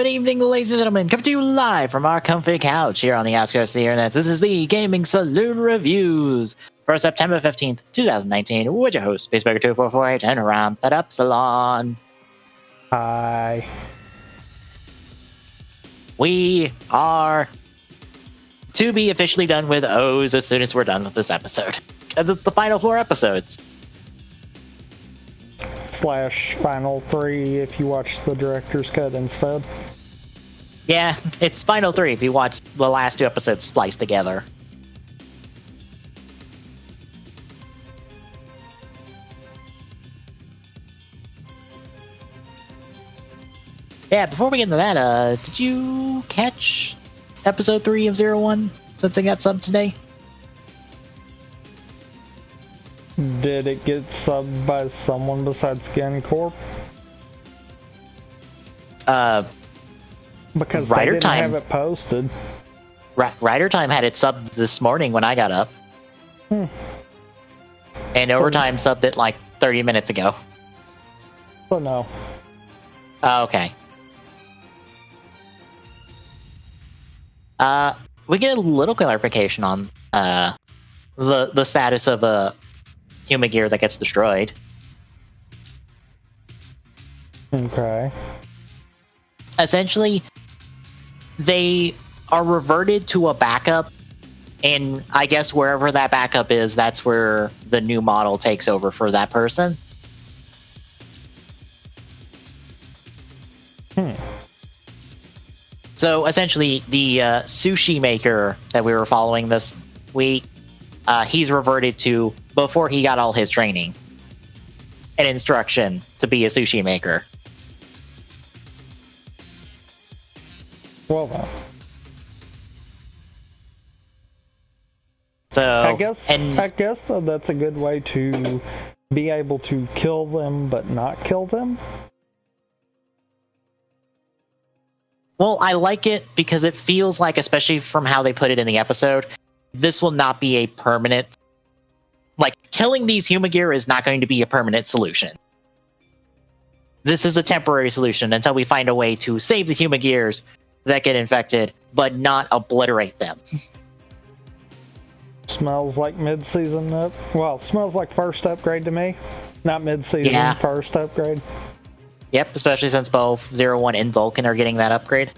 evening, ladies and gentlemen. Coming to you live from our comfy couch here on the outskirts of the internet. This is the Gaming Saloon Reviews for September 15th, 2019. With your host, Spaceburger2448 and Ramped Up Salon. Hi. We are to be officially done with O's as soon as we're done with this episode. Because it's the final 4 episodes. / final 3 if you watch the director's cut instead. Yeah, it's final 3 if you watch the last 2 episodes spliced together. Yeah, before we get into that, did you catch episode 3 of 01 since I got subbed today? Did it get subbed by someone besides Skin Corp? Because Writer they didn't Time have it posted. Writer Time had it subbed this morning when I got up. And Overtime subbed it like 30 minutes ago. Oh no. Oh, okay. We get a little clarification on the status of human gear that gets destroyed. Okay. Essentially, they are reverted to a backup, and I guess wherever that backup is, that's where the new model takes over for that person. So essentially, the sushi maker that we were following this week, he's reverted to before he got all his training and instruction to be a sushi maker. Well then. So I guess though that's a good way to be able to kill them but not kill them. Well, I like it because it feels like, especially from how they put it in the episode, this will not be a permanent... Like, killing these human gear is not going to be a permanent solution. This is a temporary solution until we find a way to save the human gears that get infected, but not obliterate them. Smells like mid-season well, smells like first upgrade to me. Not mid-season, Yeah. First upgrade. Yep, especially since both 01 and Vulcan are getting that upgrade.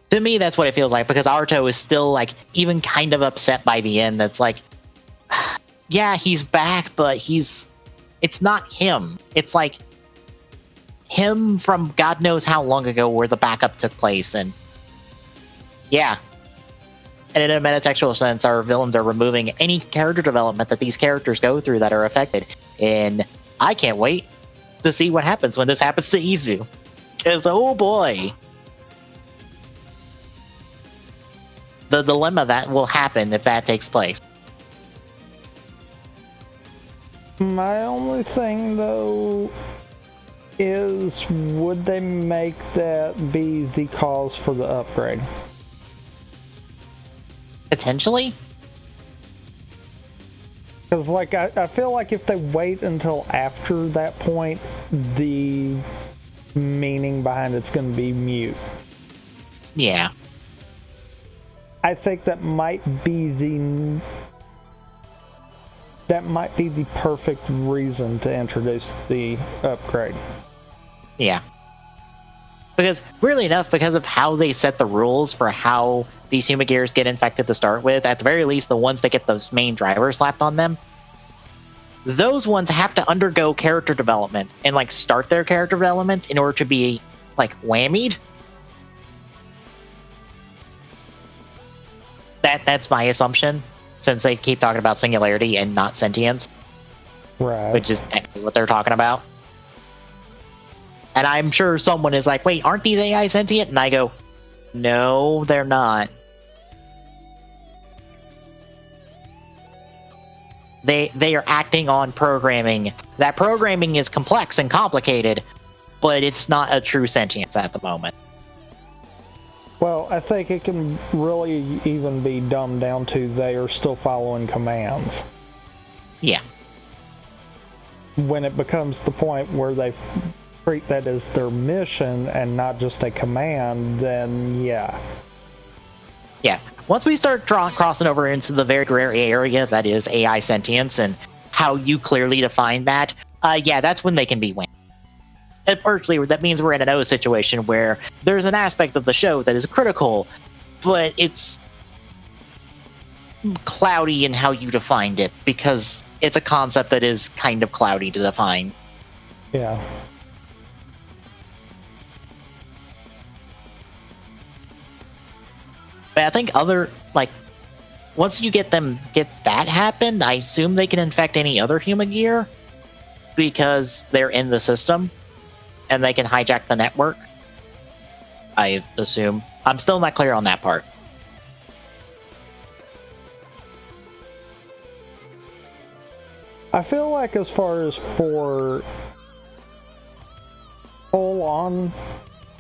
To me, that's what it feels like, because Arto is still, like, even kind of upset by the end. That's like, yeah, he's back, but it's not him. It's like him from God knows how long ago where the backup took place, and yeah. And in a metatextual sense, our villains are removing any character development that these characters go through that are affected. And I can't wait to see what happens when this happens to Izu. Because, oh boy. The dilemma that will happen if that takes place. My only thing, though, is would they make that be the cause for the upgrade? Potentially? Because, like, I feel like if they wait until after that point, the meaning behind it's going to be mute. Yeah. I think that might be the perfect reason to introduce the upgrade. Yeah. Because, weirdly enough, because of how they set the rules for how these human gears get infected to start with, at the very least, the ones that get those main drivers slapped on them, those ones have to undergo character development and, like, start their character development in order to be, like, whammied. That's my assumption, since they keep talking about singularity and not sentience. Right. Which is technically what they're talking about. And I'm sure someone is like, wait, aren't these AI sentient? And I go, no, they're not. They are acting on programming. That programming is complex and complicated, but it's not a true sentience at the moment. Well, I think it can really even be dumbed down to they are still following commands. Yeah. when it becomes the point where they treat that as their mission and not just a command, then yeah. Yeah. Once we start crossing over into the very gray area that is AI sentience and how you clearly define that, yeah, that's when they can be winged. Unfortunately, that means we're in an O situation where there's an aspect of the show that is critical, but it's cloudy in how you defined it, because it's a concept that is kind of cloudy to define. Yeah. But I think once you get that happen, I assume they can infect any other human gear because they're in the system and they can hijack the network. I assume. I'm still not clear on that part. I feel like as far as for full on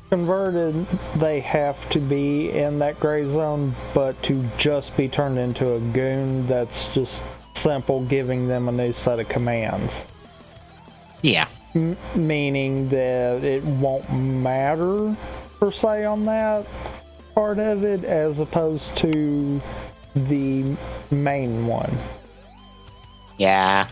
converted, they have to be in that gray zone, but to just be turned into a goon, that's just simple giving them a new set of commands. Yeah. Meaning that it won't matter per se on that part of it, as opposed to the main one. Yeah.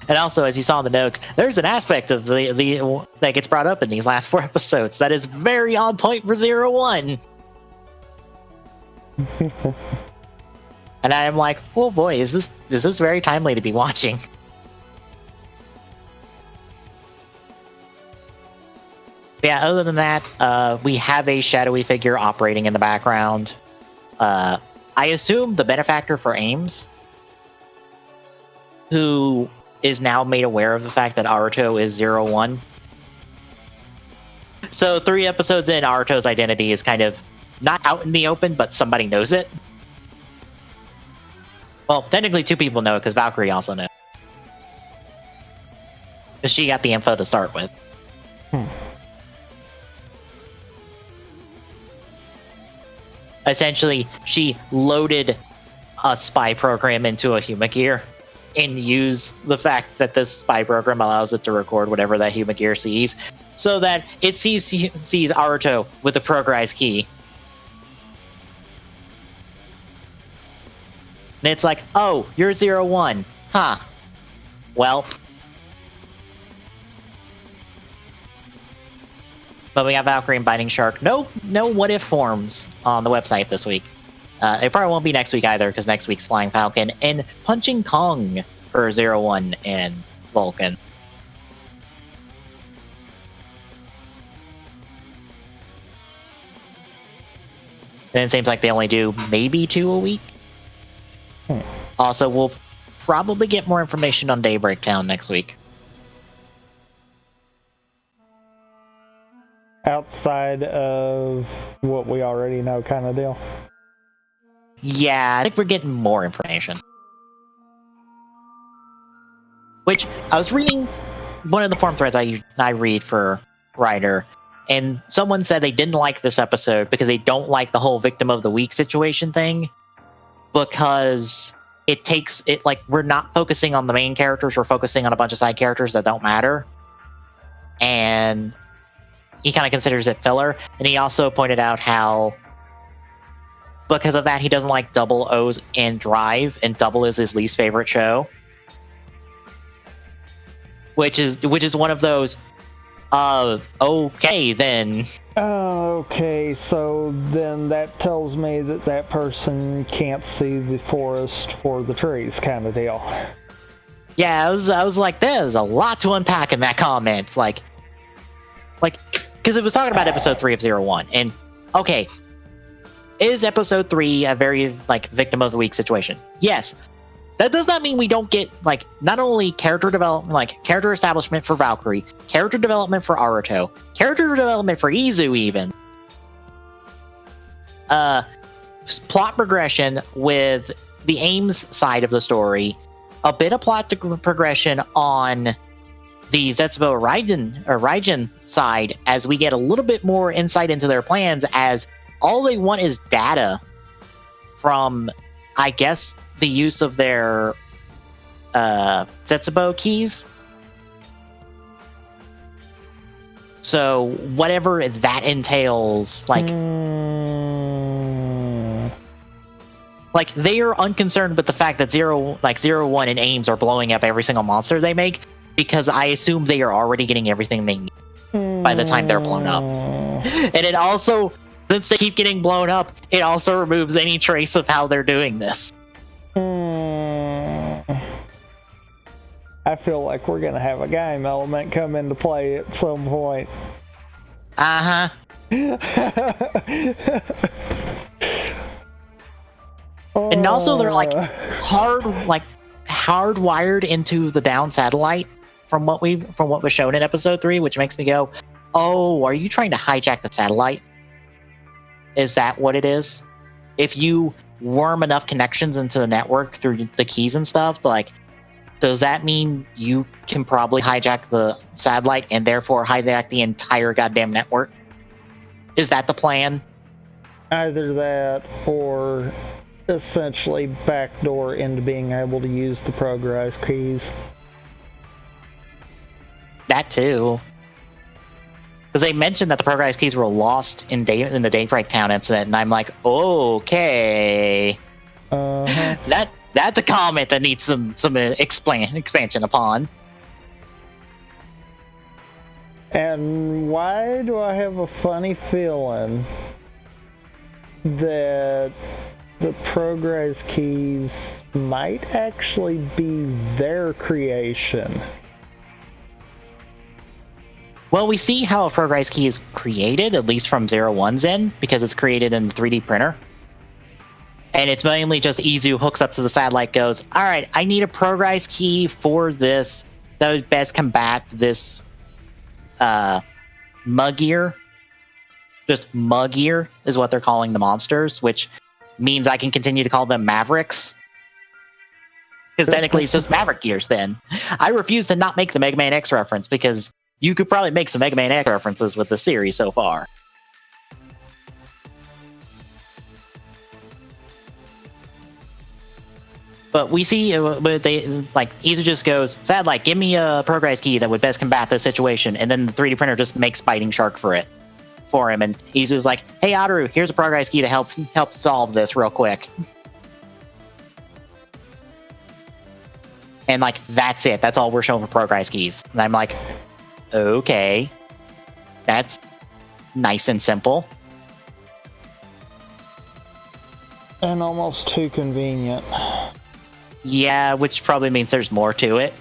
And also, as you saw in the notes, there's an aspect of the that gets brought up in these last 4 episodes that is very on point for 01. And I'm like, oh boy, is this very timely to be watching? Yeah, other than that, we have a shadowy figure operating in the background. I assume the benefactor for Ames, who is now made aware of the fact that Aruto is 01. So 3 episodes in, Aruto's identity is kind of not out in the open, but somebody knows it. Well, technically 2 people know it, because Valkyrie also knows. Because she got the info to start with. Essentially, she loaded a spy program into a human gear and use the fact that this spy program allows it to record whatever that human gear sees, so that it sees Aruto with the progress key. And it's like, oh, you're 01. Huh. Well. But we got Valkyrie and Biting Shark. No what if forms on the website this week. It probably won't be next week either, because next week's Flying Falcon and Punching Kong for 01 and Vulcan. And it seems like they only do maybe 2 a week. Also, we'll probably get more information on Daybreak Town next week. Outside of what we already know, kind of deal. Yeah, I think we're getting more information. Which, I was reading one of the forum threads I read for Ryder, and someone said they didn't like this episode because they don't like the whole victim of the week situation thing, because it takes it, like, we're not focusing on the main characters, we're focusing on a bunch of side characters that don't matter. And he kind of considers it filler. And he also pointed out how, because of that, he doesn't like Double O's and Drive, and Double is his least favorite show. Which is one of those, okay then. Okay, so then that tells me that that person can't see the forest for the trees, kind of deal. Yeah, I was like, there's a lot to unpack in that comment. Like, because it was talking about episode 3 of 01, and okay, is episode 3 a very, like, victim of the week situation? Yes. That does not mean we don't get, like, not only character development, like, character establishment for Valkyrie, character development for Aruto, character development for Izu even, plot progression with the Ames side of the story, a bit of plot progression on the Zetsubo Raijin side, as we get a little bit more insight into their plans, as all they want is data from, I guess, the use of their Zetsubo keys So whatever that entails, like they are unconcerned with the fact that Zero One and Ames are blowing up every single monster they make, because I assume they are already getting everything they need by the time they're blown up. And it also, since they keep getting blown up, it also removes any trace of how they're doing this. I feel like we're gonna have a game element come into play at some point. Uh-huh. And also they're hardwired into the down satellite from what was shown in episode 3, which makes me go, oh, are you trying to hijack the satellite? Is that what it is? If you worm enough connections into the network through the keys and stuff, like, does that mean you can probably hijack the satellite and therefore hijack the entire goddamn network? Is that the plan? Either that, or essentially backdoor into being able to use the progress keys. That too. Because they mentioned that the progress keys were lost in the Daybreak Town incident, and I'm like, okay. That's a comment that needs some expansion upon. And why do I have a funny feeling that the progress keys might actually be their creation? Well, we see how a progress key is created, at least from Zero One's end, because it's created in the 3D printer. And it's mainly just Izu hooks up to the satellite, goes, all right, I need a progress key for this that would best combat this Muggear. Just Muggear is what they're calling the monsters, which means I can continue to call them Mavericks. Because technically it's just Maverick Gears then. I refuse to not make the Mega Man X reference, because you could probably make some Mega Man X references with the series so far. But we see, Izu just goes, satellite, give me a progress key that would best combat this situation. And then the 3D printer just makes Biting Shark for him. And Izu's like, hey, Ataru, here's a progress key to help solve this real quick. And, that's it. That's all we're showing for progress keys. And I'm like, okay. That's nice and simple. And almost too convenient. Yeah, which probably means there's more to it.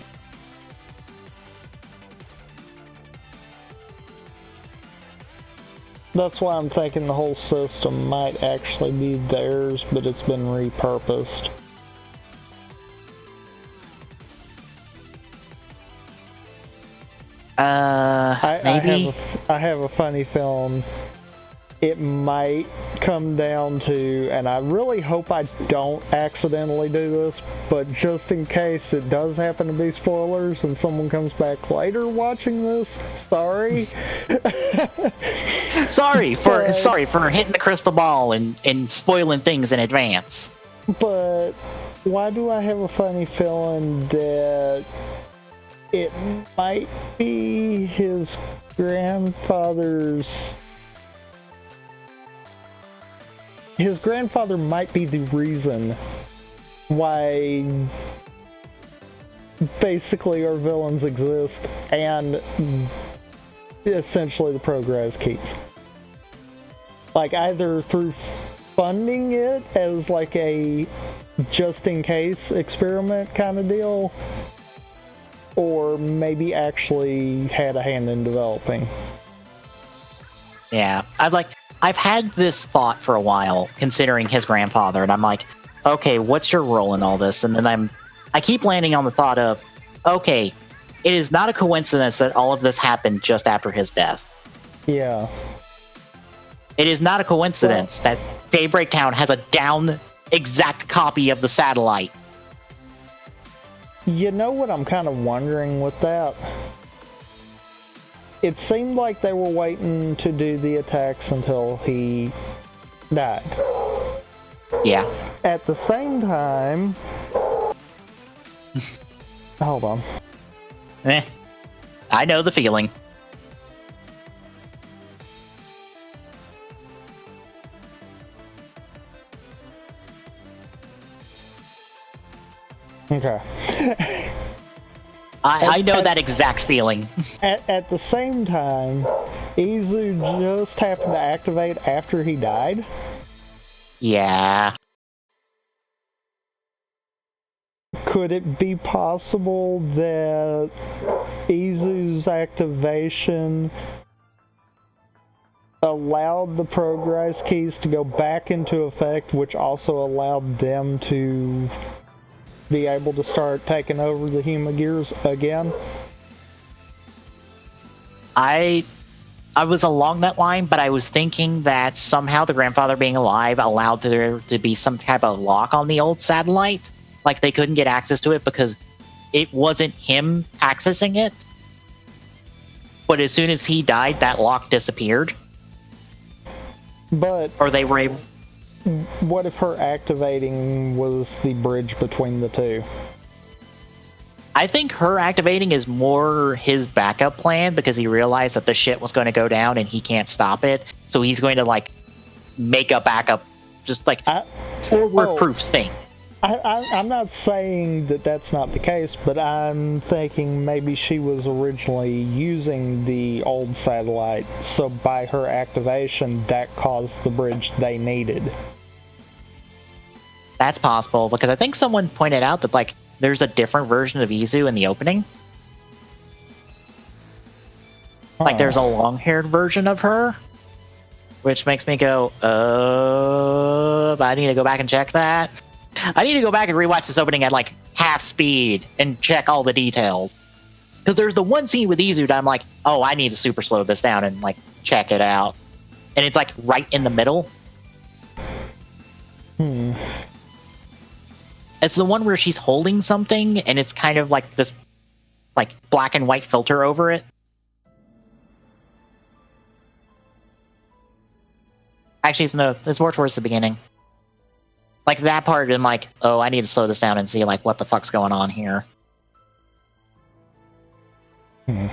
That's why I'm thinking the whole system might actually be theirs, but it's been repurposed. Maybe? I have a funny feeling it might come down to, and I really hope I don't accidentally do this, but just in case it does happen to be spoilers and someone comes back later watching this, sorry. sorry for hitting the crystal ball and spoiling things in advance. But why do I have a funny feeling that it might be his grandfather's... His grandfather might be the reason why basically our villains exist, and essentially the progress keys. Either through funding it as a just-in-case experiment kind of deal, or maybe actually had a hand in developing. Yeah, I've had this thought for a while, considering his grandfather, and I'm like, okay, what's your role in all this? And then I keep landing on the thought of, okay, it is not a coincidence that all of this happened just after his death. Yeah. It is not a coincidence that Daybreak Town has a down exact copy of the satellite. You know what I'm kind of wondering with that? It seemed like they were waiting to do the attacks until he died. Yeah. At the same time... Hold on. I know the feeling. Okay. I know that exact feeling. At the same time, Izu just happened to activate after he died. Yeah. Could it be possible that Izu's activation allowed the progress keys to go back into effect, which also allowed them to be able to start taking over the Huma gears again? I was along that line, but I was thinking that somehow the grandfather being alive allowed there to be some type of lock on the old satellite. Like they couldn't get access to it because it wasn't him accessing it. But as soon as he died, that lock disappeared. But or they were able. What if her activating was the bridge between the two? I think her activating is more his backup plan because he realized that the shit was going to go down and he can't stop it. So he's going to like make a backup, just like forward proof thing. I'm not saying that that's not the case, but I'm thinking maybe she was originally using the old satellite, so by her activation, that caused the bridge they needed. That's possible, because I think someone pointed out that like there's a different version of Izu in the opening. Like there's a long-haired version of her, which makes me go, but I need to go back and check that. I need to go back and rewatch this opening at like half speed and check all the details. Because there's the one scene with Izu that I'm like, oh, I need to super slow this down and like check it out. And it's like right in the middle. It's the one where she's holding something and it's kind of like this like black and white filter over it. Actually, it's more towards the beginning. Like that part, I'm like, oh, I need to slow this down and see like what the fuck's going on here. You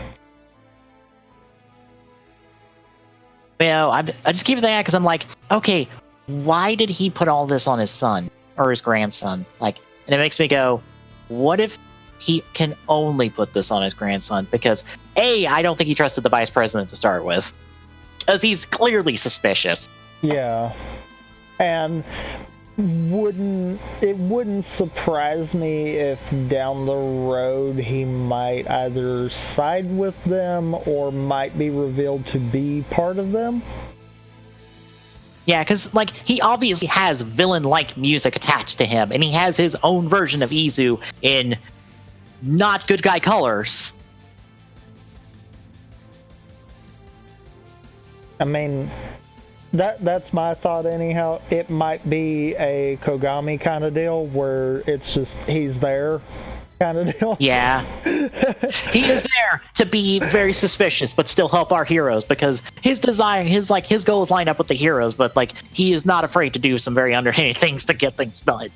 know, I just keep thinking because I'm like, okay, why did he put all this on his son or his grandson? Like, and it makes me go, what if he can only put this on his grandson? Because A, I don't think he trusted the vice president to start with, because he's clearly suspicious. Yeah, and it wouldn't surprise me if down the road he might either side with them or might be revealed to be part of them. Yeah, because like he obviously has villain-like music attached to him, and he has his own version of Izu in not good guy colors. I mean, that's my thought anyhow. It might be a Kogami kind of deal where it's just he's there kind of deal. Yeah. He is there to be very suspicious but still help our heroes, because his goals line up with the heroes, but like he is not afraid to do some very underhanded things to get things done.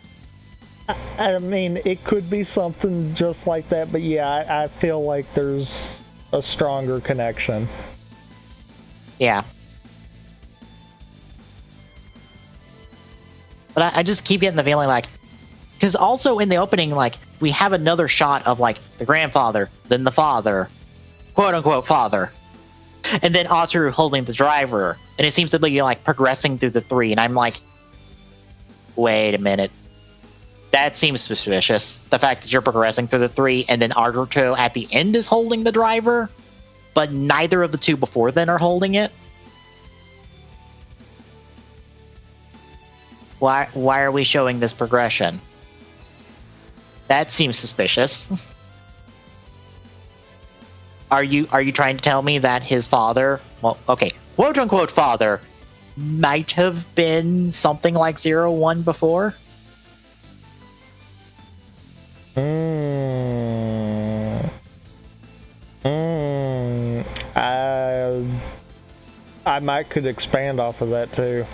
I mean, it could be something just like that, but yeah, I feel like there's a stronger connection. Yeah. But I just keep getting the feeling like, because also in the opening, like we have another shot of like the grandfather, then the father, quote unquote father, and then Ataru holding the driver, and it seems to be like progressing through the three, and I'm like, wait a minute, that seems suspicious. The fact that you're progressing through the three, and then Ataru at the end is holding the driver, but neither of the two before then are holding it. Why are we showing this progression? That seems suspicious. Are you trying to tell me that his father, well, okay, quote unquote father, might have been something like 01 before? I could expand off of that too.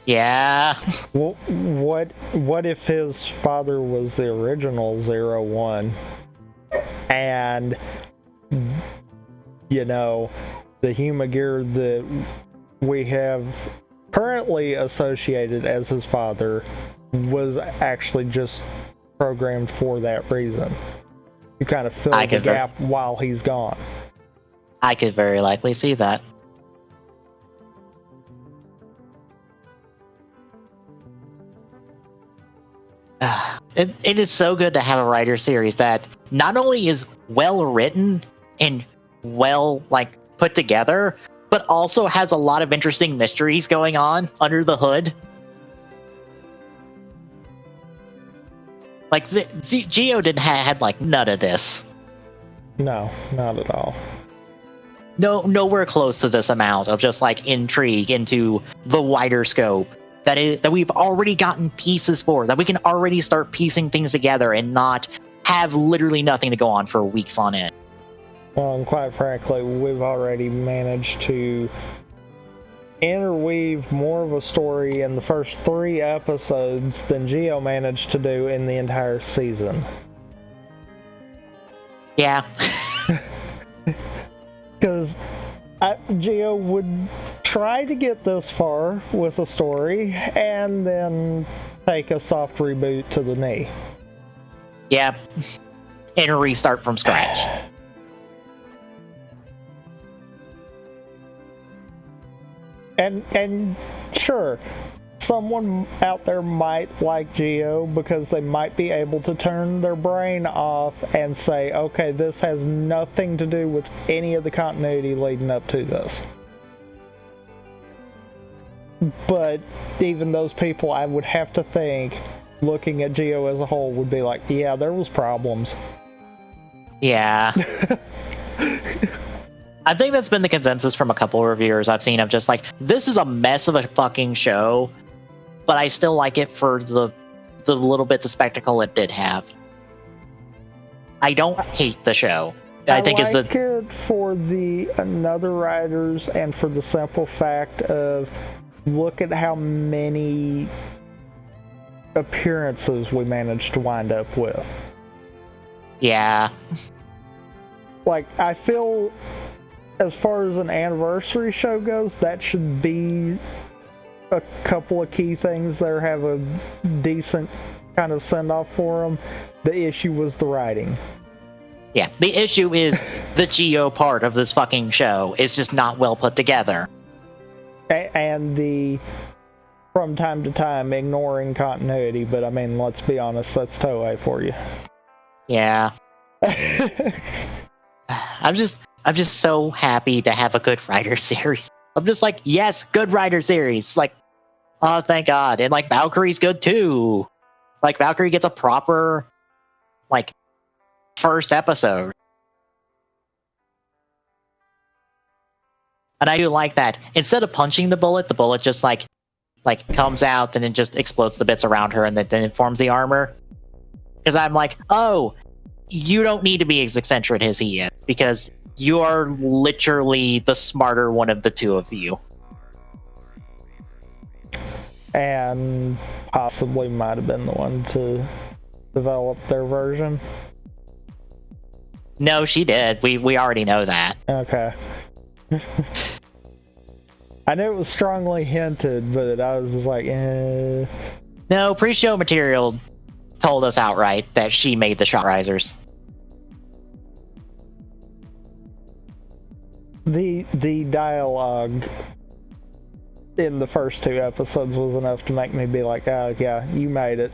Yeah. Well, what if his father was the original 01? And, you know, the Huma gear that we have currently associated as his father was actually just programmed for that reason. You kind of fill the gap while he's gone. I could very likely see that. It is so good to have a writer series that not only is well written and well put together, but also has a lot of interesting mysteries going on under the hood. Like Geo didn't had none of this. No, not at all. No, nowhere close to this amount of just intrigue into the wider scope that we've already gotten pieces for, that we can already start piecing things together and not have literally nothing to go on for weeks on end. Well, and quite frankly, we've already managed to interweave more of a story in the first 3 episodes than Geo managed to do in the entire season. Yeah. Because Geo would try to get this far with a story and then take a soft reboot to the knee. Yeah. And restart from scratch. And sure, someone out there might like Geo because they might be able to turn their brain off and say, okay, this has nothing to do with any of the continuity leading up to this. But even those people, I would have to think, looking at Geo as a whole, would be like, yeah, there was problems. Yeah. I think that's been the consensus from a couple of reviewers I've seen of just this is a mess of a fucking show, but I still like it for the little bits of spectacle it did have. I don't hate the show. I think like it for the another writers and for the simple fact of look at how many appearances we managed to wind up with. Yeah. I feel as far as an anniversary show goes, that should be a couple of key things there, have a decent kind of send-off for them. The issue was the writing. Yeah, the issue is the Geo part of this fucking show is just not well put together. And the, from time to time, ignoring continuity, but I mean, let's be honest, that's Toei for you. Yeah. I'm just so happy to have a good writer series. I'm just yes, good writer series. Oh, thank God. And Valkyrie's good too. Valkyrie gets a proper first episode. And I do like that. Instead of punching the bullet just comes out and it just explodes the bits around her and then it forms the armor. Because I'm oh, you don't need to be as eccentric as he is, because you are literally the smarter one of the two of you. And possibly might have been the one to develop their version. No, she did. We already know that. Okay. I knew it was strongly hinted, but I was eh. No, pre-show material told us outright that she made the shot risers. The dialogue in the first 2 episodes was enough to make me be oh yeah, you made it.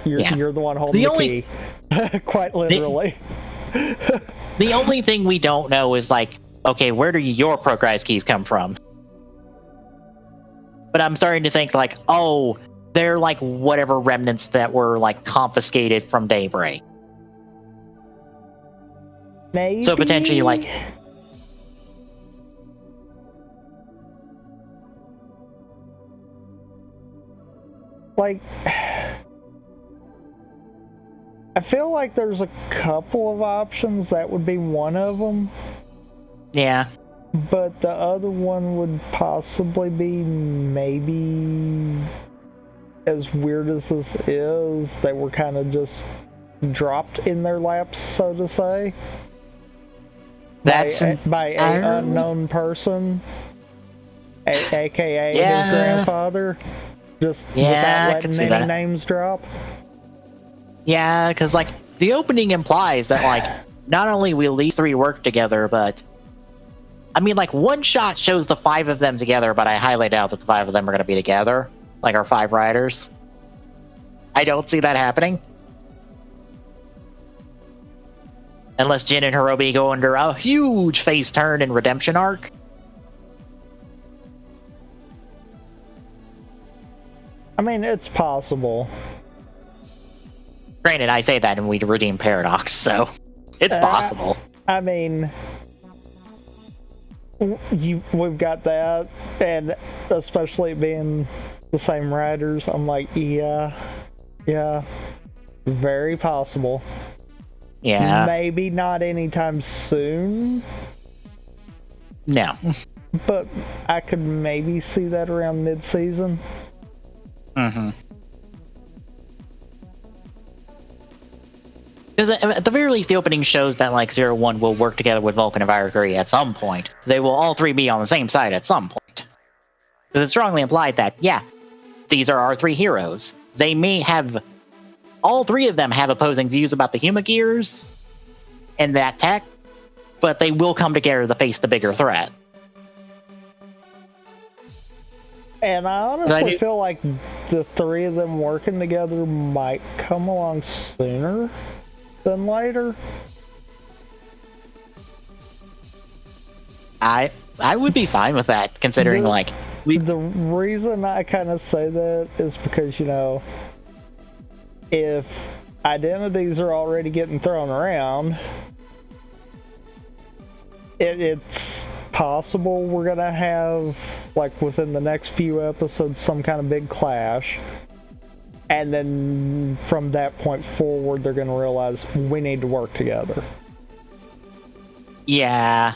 You're the one holding the key. Quite literally. The only thing we don't know is okay, where do your progress keys come from? But I'm starting to think oh, they're whatever remnants that were confiscated from Daybreak. Maybe. So potentially I feel like there's a couple of options. That would be one of them. Yeah. But the other one would possibly be maybe, as weird as this is, they were kind of just dropped in their laps, so to say. That's by an unknown person, aka his grandfather, just without letting any names drop. Yeah, because like the opening implies that like not only will these three work together, but I mean like one shot shows the five of them together, but I highly doubt that the five of them are going to be together, like our five riders. I don't see that happening. Unless Jin and Hirobi go under a huge face turn and redemption arc. I mean, it's possible. Granted, I say that and we redeem Paradox, so it's possible. I mean, we've got that, and especially being the same writers, I'm like, yeah, very possible. Yeah. Maybe not anytime soon. No. But I could maybe see that around mid-season. Mm-hmm. Because at the very least, the opening shows that like 0-1 will work together with Vulcan and Valkyrie at some point. They will all three be on the same side at some point. Because it's strongly implied that, yeah, these are our three heroes. They may have... All three of them have opposing views about the Humagears and that tech, but they will come together to face the bigger threat. And I honestly feel like the three of them working together might come along sooner than later. I would be fine with that, considering the reason I kind of say that is because, you know, if identities are already getting thrown around, it's possible we're gonna have, like, within the next few episodes, some kind of big clash, and then from that point forward they're gonna realize we need to work together. Yeah.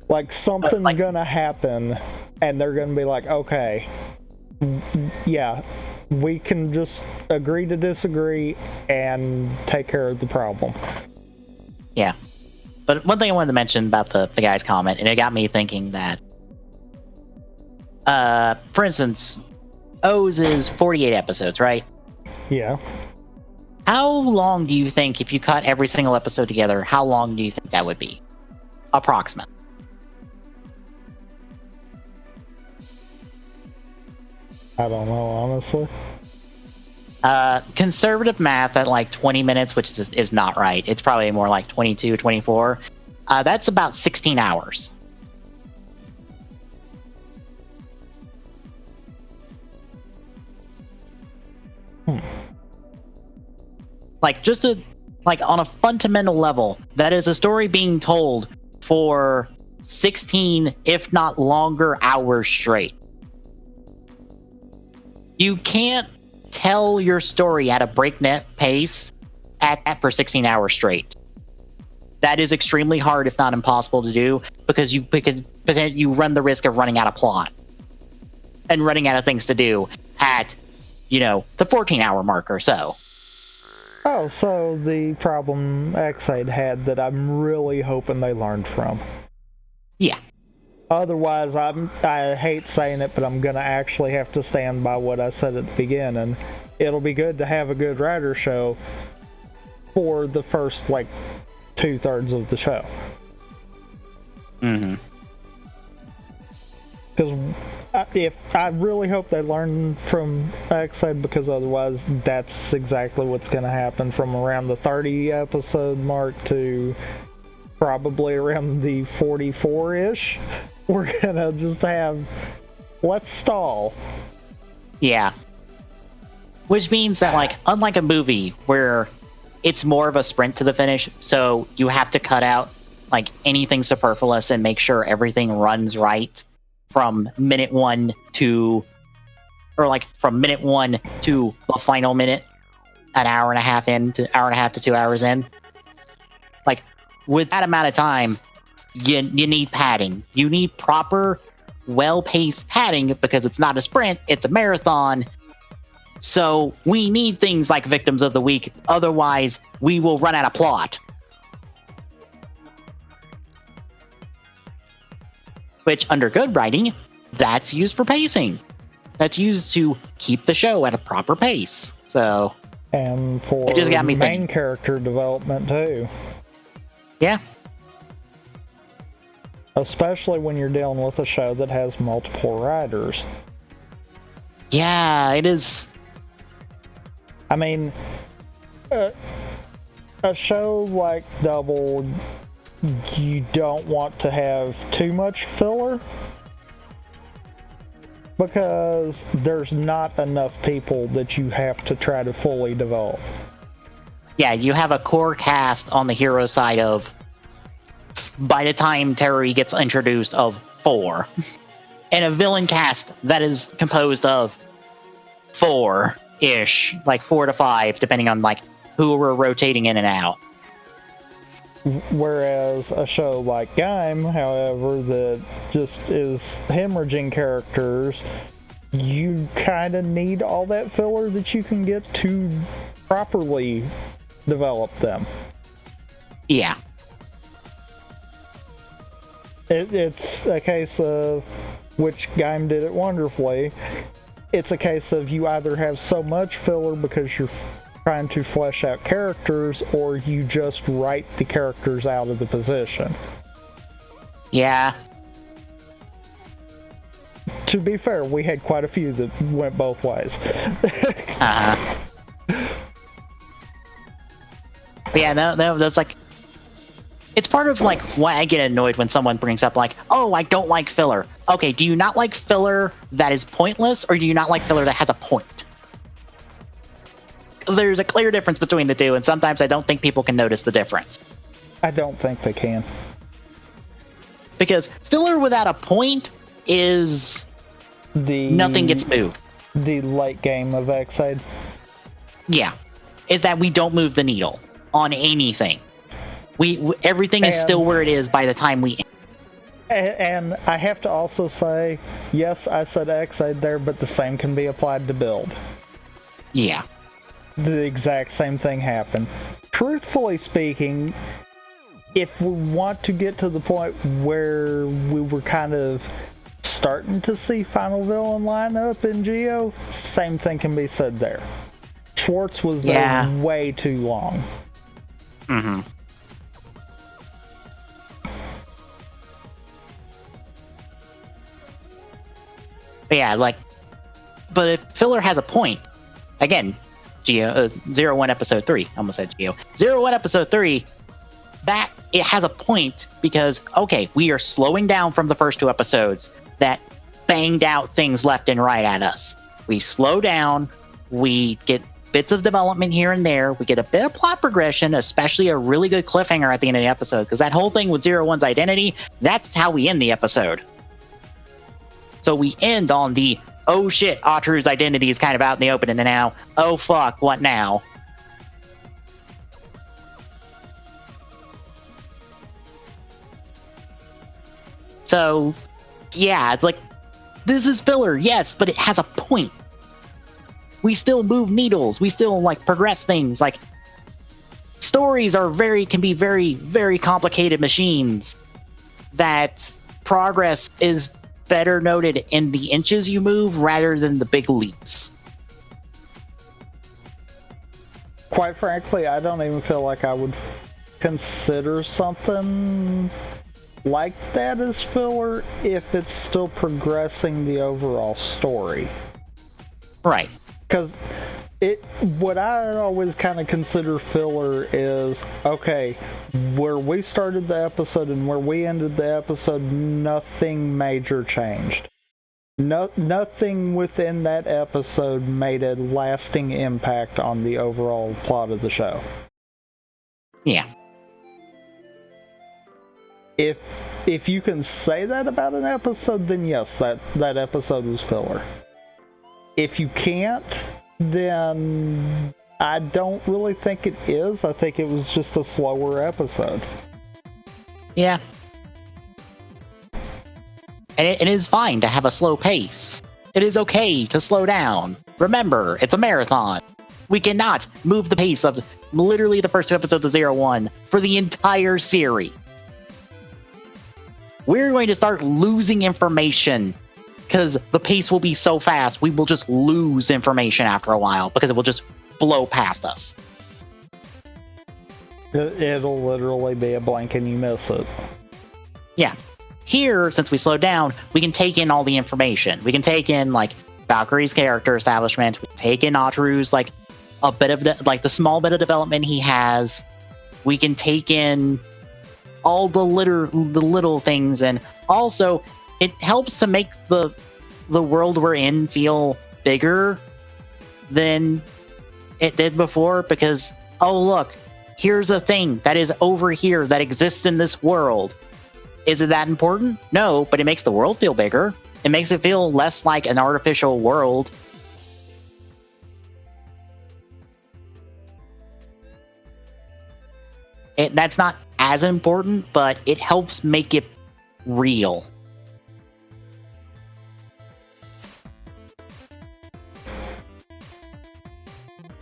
Like, something's gonna happen and they're gonna be like, okay, yeah, we can just agree to disagree and take care of the problem. Yeah. But one thing I wanted to mention about the guy's comment, and it got me thinking that, for instance, O's is 48 episodes, right? Yeah. How long do you think, if you cut every single episode together, how long do you think that would be? Approximate. I don't know, honestly. Conservative math at like 20 minutes, which is not right. It's probably more like 22, 24. That's about 16 hours. Like, just on a fundamental level, that is a story being told for 16, if not longer, hours straight. You can't tell your story at a breakneck pace for 16 hours straight. That is extremely hard, if not impossible to do, because you run the risk of running out of plot and running out of things to do at, the 14-hour mark or so. Oh, so the problem X8 had that I'm really hoping they learned from. Yeah. Otherwise, I hate saying it, but I'm going to actually have to stand by what I said at the beginning. It'll be good to have a good writer show for the first, 2/3 of the show. Mm-hmm. Because I really hope they learn from X8, because otherwise that's exactly what's going to happen from around the 30 episode mark to probably around the 44-ish. We're going to just have, let's stall. Yeah. Which means that, unlike a movie where it's more of a sprint to the finish, so you have to cut out, anything superfluous and make sure everything runs right from minute one to the final minute, an hour and a half to 2 hours in. With that amount of time, you need padding. You need proper, well-paced padding, because it's not a sprint, it's a marathon. So we need things like Victims of the Week, otherwise we will run out of plot. Which, under good writing, that's used for pacing. that's used to keep the show at a proper pace. So, and for it just got me main thinking. character development too. Yeah. Especially when you're dealing with a show that has multiple writers. Yeah, it is. I mean, a show like Double, you don't want to have too much filler because there's not enough people that you have to try to fully develop. Yeah, you have a core cast on the hero side of, by the time Terry gets introduced, of 4. And a villain cast that is composed of 4-ish, like 4 to 5, depending on like who we're rotating in and out. Whereas a show like Kamen, however, that just is hemorrhaging characters, you kind of need all that filler that you can get to properly develop them. Yeah. It's a case of, which Kamen did it wonderfully, it's a case of you either have so much filler because you're trying to flesh out characters, or you just write the characters out of the position. Yeah. To be fair, we had quite a few that went both ways. But yeah, no, that's like, it's part of like why I get annoyed when someone brings up like, oh, I don't like filler. Okay, do you not like filler that is pointless, or do you not like filler that has a point? Because there's a clear difference between the two, and sometimes I don't think people can notice the difference. I don't think they can. Because filler without a point is nothing gets moved. The late game of Xade. Yeah, is that we don't move the needle on anything. Everything is still where it is by the time we. And I have to also say, yes, I said Xade there, but the same can be applied to build. Yeah. The exact same thing happened. Truthfully speaking, if we want to get to the point where we were kind of starting to see Final Villain line up in Geo, same thing can be said there. Schwartz was there way too long. Mm-hmm. But yeah, like, but if filler has a point, again, Geo 01 episode 3, I almost said Geo 01 episode 3, that it has a point because okay, we are slowing down from the first 2 episodes that banged out things left and right at us. We slow down, we get bits of development here and there, we get a bit of plot progression, especially a really good cliffhanger at the end of the episode, because that whole thing with 01's identity, that's how we end the episode. So we end on the, oh shit, Atru's identity is kind of out in the open, and now, oh fuck, what now? So, yeah, it's like, this is filler, yes, but it has a point. We still move needles, we still, like, progress things, like, stories can be very, very complicated machines that progress is better noted in the inches you move rather than the big leaps. Quite frankly, I don't even feel like I would consider something like that as filler if it's still progressing the overall story. Right. Because what I always kind of consider filler is, okay, where we started the episode and where we ended the episode, nothing major changed. Nothing within that episode made a lasting impact on the overall plot of the show. Yeah. If you can say that about an episode, then yes, that episode was filler. If you can't, then I don't really think it is. I think it was just a slower episode. Yeah. And it is fine to have a slow pace. It is okay to slow down. Remember, it's a marathon. We cannot move the pace of literally the first 2 episodes of 01 for the entire series. We're going to start losing information because the pace will be so fast, we will just lose information after a while because it will just blow past us. It'll literally be a blank and you miss it. Yeah. Here, since we slowed down, we can take in all the information. We can take in, like, Valkyrie's character establishment. We can take in Ataru's, like, a bit of, the small bit of development he has. We can take in all the little things, and also it helps to make the world we're in feel bigger than it did before, because, oh look, here's a thing that is over here that exists in this world. Is it that important? No, but it makes the world feel bigger. It makes it feel less like an artificial world. That's not as important, but it helps make it real.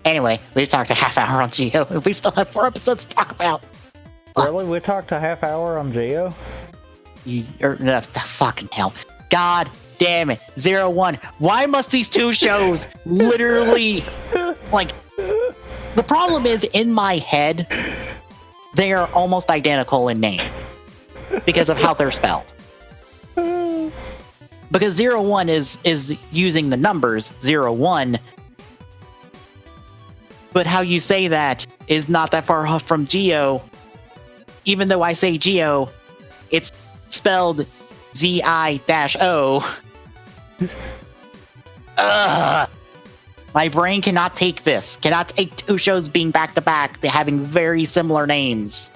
Anyway, we've talked a half hour on Geo. We still have 4 episodes to talk about. Really? We talked a half hour on Geo? Fucking hell. God damn it. 01. Why must these two shows literally... like... The problem is, in my head, they are almost identical in name. Because of how they're spelled. Because 01 is using the numbers 01. But how you say that is not that far off from Geo. Even though I say Geo, it's spelled Z-I-O. Ugh. My brain cannot take this. Cannot take 2 shows being back-to-back, having very similar names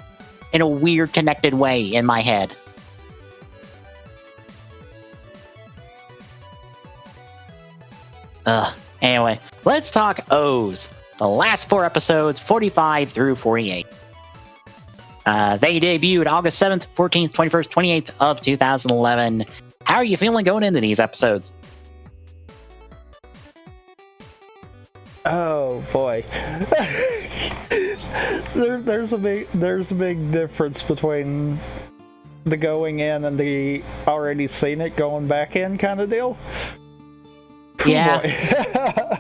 in a weird connected way in my head. Anyway, let's talk O's. The last 4 episodes, 45 through 48. They debuted August 7th, 14th, 21st, 28th of 2011. How are you feeling going into these episodes? Oh boy. There's a big difference between the going in and the already seen it going back in kind of deal. Yeah.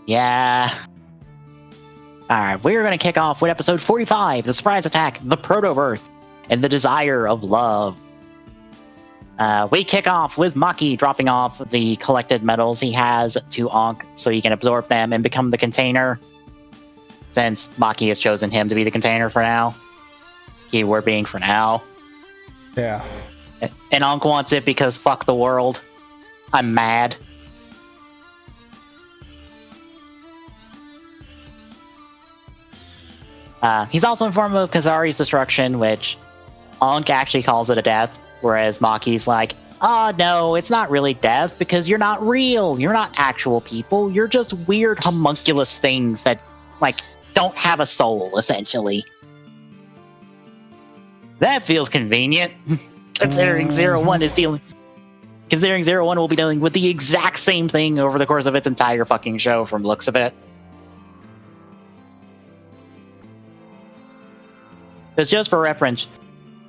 Yeah. Alright, we're going to kick off with episode 45, The Surprise Attack, The Proto-Birth, and The Desire of Love. We kick off with Maki dropping off the collected metals he has to Ankh so he can absorb them and become the container. Since Maki has chosen him to be the container for now. Keyword being for now. Yeah. And Ankh wants it because fuck the world. I'm mad. He's also informed of Kazari's destruction, which Ankh actually calls it a death, whereas Maki's like, oh no, it's not really death because you're not real. You're not actual people. You're just weird homunculus things that, like, don't have a soul, essentially. That feels convenient, considering 01 is dealing... Considering 01 will be dealing with the exact same thing over the course of its entire fucking show, from looks of it. Because just for reference,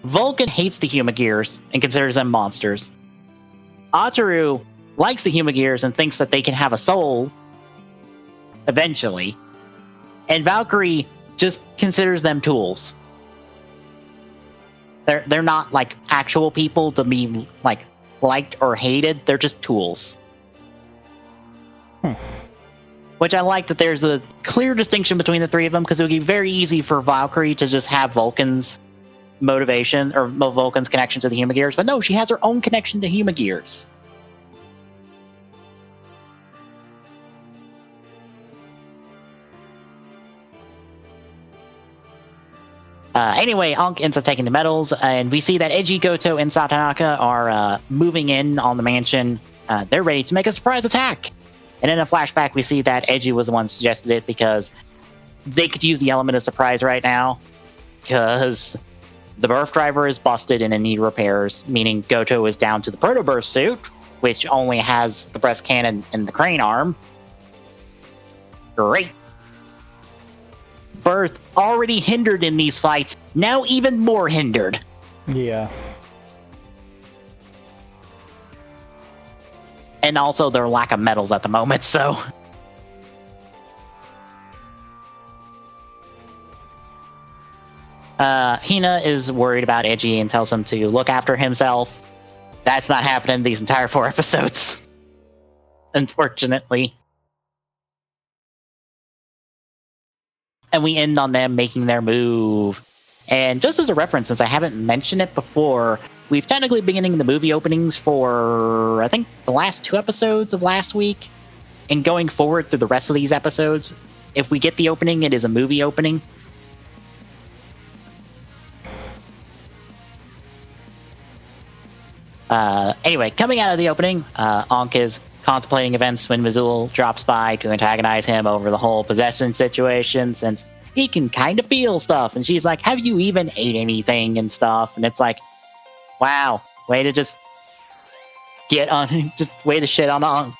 Vulcan hates the Humagears and considers them monsters. Ataru likes the Humagears and thinks that they can have a soul, eventually. And Valkyrie just considers them tools. They're not, like, actual people to be, like, liked or hated. They're just tools. Which I like that there's a clear distinction between the 3 of them, because it would be very easy for Valkyrie to just have Vulcan's motivation, or Vulcan's connection to the Humagears, but no, she has her own connection to Humagears. Anyway, Ankh ends up taking the medals, and we see that Eiji, Goto, and Satanaka are moving in on the mansion. They're ready to make a surprise attack. And in a flashback, we see that Eiji was the one who suggested it because they could use the element of surprise right now. Because the birth driver is busted and in need repairs, meaning Goto is down to the proto-birth suit, which only has the breast cannon and the crane arm. Great. Birth already hindered in these fights, now even more hindered. Yeah. And also their lack of medals at the moment, so... Hina is worried about Edgy and tells him to look after himself. That's not happening these entire 4 episodes. Unfortunately. And we end on them making their move. And just as a reference, since I haven't mentioned it before, we've technically been getting the movie openings for, I think, the last 2 episodes of last week. And going forward through the rest of these episodes, if we get the opening, it is a movie opening. Anyway, coming out of the opening, Ankh is contemplating events when Mizul drops by to antagonize him over the whole possession situation, since he can kind of feel stuff. And she's like, have you even ate anything and stuff? And it's like, wow, way to just get on, just way to shit on Ankh.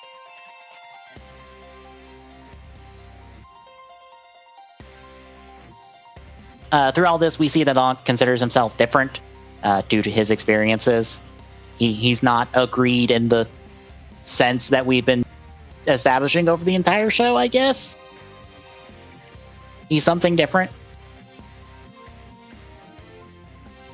Through all this, we see that Ankh considers himself different due to his experiences. He's not agreed in the sense that we've been establishing over the entire show, I guess. He's something different.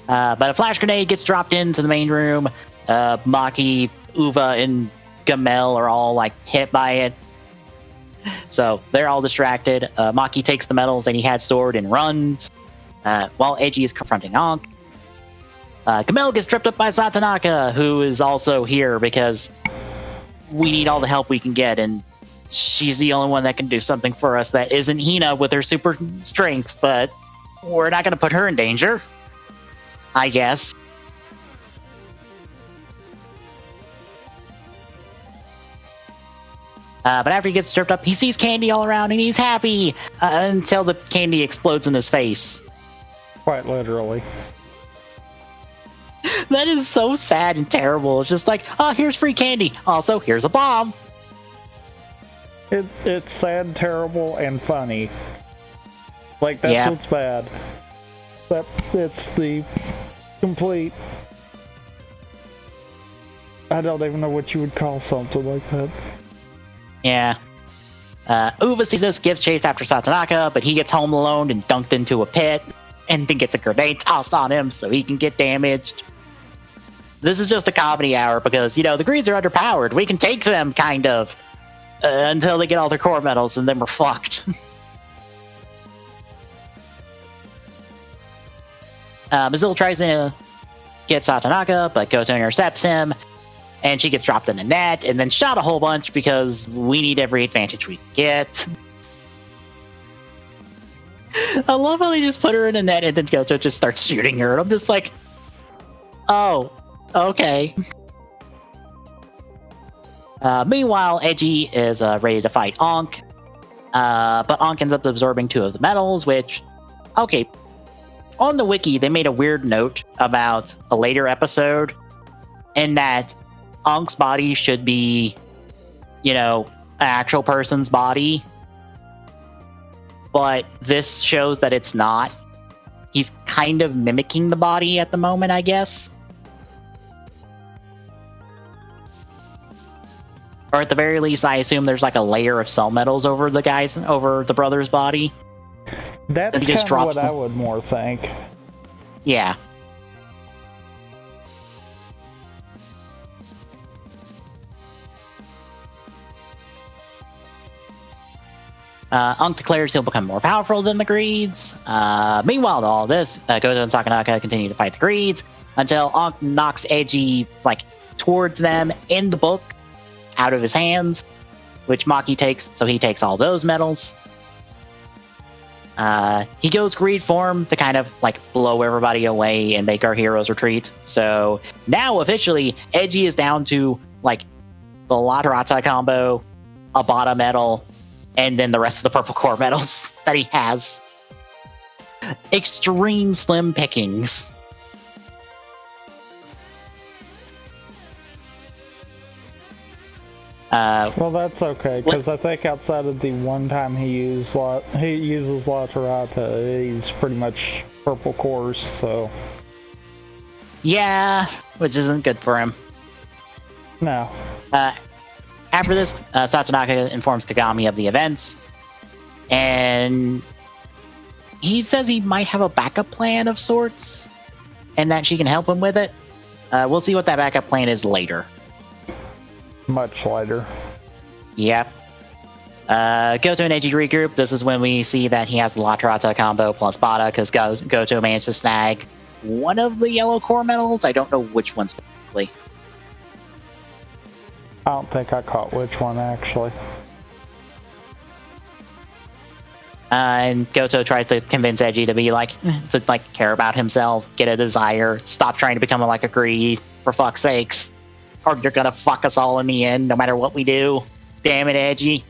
But a flash grenade gets dropped into the main room. Maki, Uva, and Gamel are all like hit by it. So they're all distracted. Maki takes the medals that he had stored and runs, while Eiji is confronting Ankh. Gamel gets tripped up by Satonaka, who is also here because we need all the help we can get, and she's the only one that can do something for us that isn't Hina with her super strength, but we're not going to put her in danger, I guess. But after he gets tripped up, he sees candy all around and he's happy until the candy explodes in his face. Quite literally. That is so sad and terrible. It's just like, oh, here's free candy. Also, here's a bomb. It's sad, terrible, and funny. Like, that's what's bad. It's the complete... I don't even know what you would call something like that. Yeah. Uva sees this, gives chase after Satonaka, but he gets home alone and dunked into a pit, and then gets a grenade tossed on him so he can get damaged. This is just a comedy hour because, the Greens are underpowered. We can take them, kind of, until they get all their core medals, and then we're fucked. Mizul tries to get Satonaka, but Goto intercepts him, and she gets dropped in the net, and then shot a whole bunch because we need every advantage we can get. I love how they just put her in a net, and then Goto just starts shooting her, and I'm just like, oh, okay. Meanwhile, Eiji is ready to fight Ankh, but Ankh ends up absorbing 2 of the medals, which, okay, on the wiki, they made a weird note about a later episode, in that Ankh's body should be, an actual person's body, but this shows that it's not. He's kind of mimicking the body at the moment, I guess. Or at the very least, I assume there's like a layer of cell metals over the brother's body. That's kind of what I would more think. Yeah. Ankh declares he'll become more powerful than the Greeds. Meanwhile, to all this, Goto and Satonaka continue to fight the Greeds until Ankh knocks Eiji towards them in the book out of his hands, which Maki takes, so he takes all those medals. He goes Greed form to kind of blow everybody away and make our heroes retreat. So now officially, Eiji is down to the Latarata combo, a Bada medal, and then the rest of the purple core medals that he has. Extreme slim pickings. Well, that's okay, because I think outside of the one time he uses Latarata, he's pretty much purple cores, so... Yeah, which isn't good for him. No. After this, Satsunaka informs Kagami of the events, and he says he might have a backup plan of sorts, and that she can help him with it. We'll see what that backup plan is later. Much later. Yep. Goto and Eiji regroup. This is when we see that he has the La Trata combo plus Bada, because Goto managed to snag one of the yellow core medals. I don't know which one specifically. I don't think I caught which one, actually. And Goto tries to convince Eiji to be to care about himself, get a desire, stop trying to become like a greed, for fuck's sakes. Or you're gonna fuck us all in the end, no matter what we do. Damn it, Eiji.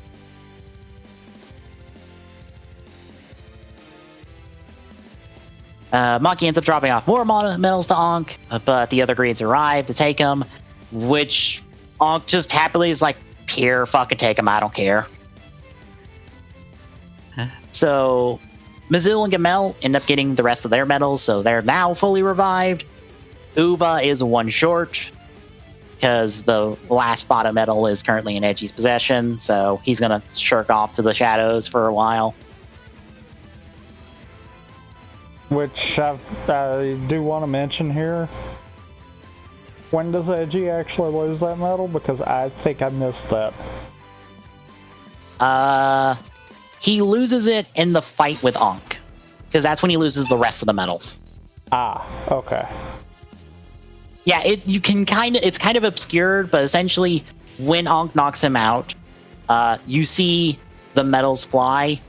Maki ends up dropping off more medals to Ankh, but the other greeds arrive to take them, which Ankh just happily is like, here, fucking take them, I don't care. So, Mazul and Gamel end up getting the rest of their medals, so they're now fully revived. Uva is one short, because the last Bada medal is currently in Eji's possession, so he's gonna shirk off to the shadows for a while. Which I do want to mention here. When does Eiji actually lose that medal? Because I think I missed that. He loses it in the fight with Ankh, because that's when he loses the rest of the medals. Ah, okay. Yeah, it's kind of obscured, but essentially when Ankh knocks him out, you see the medals fly,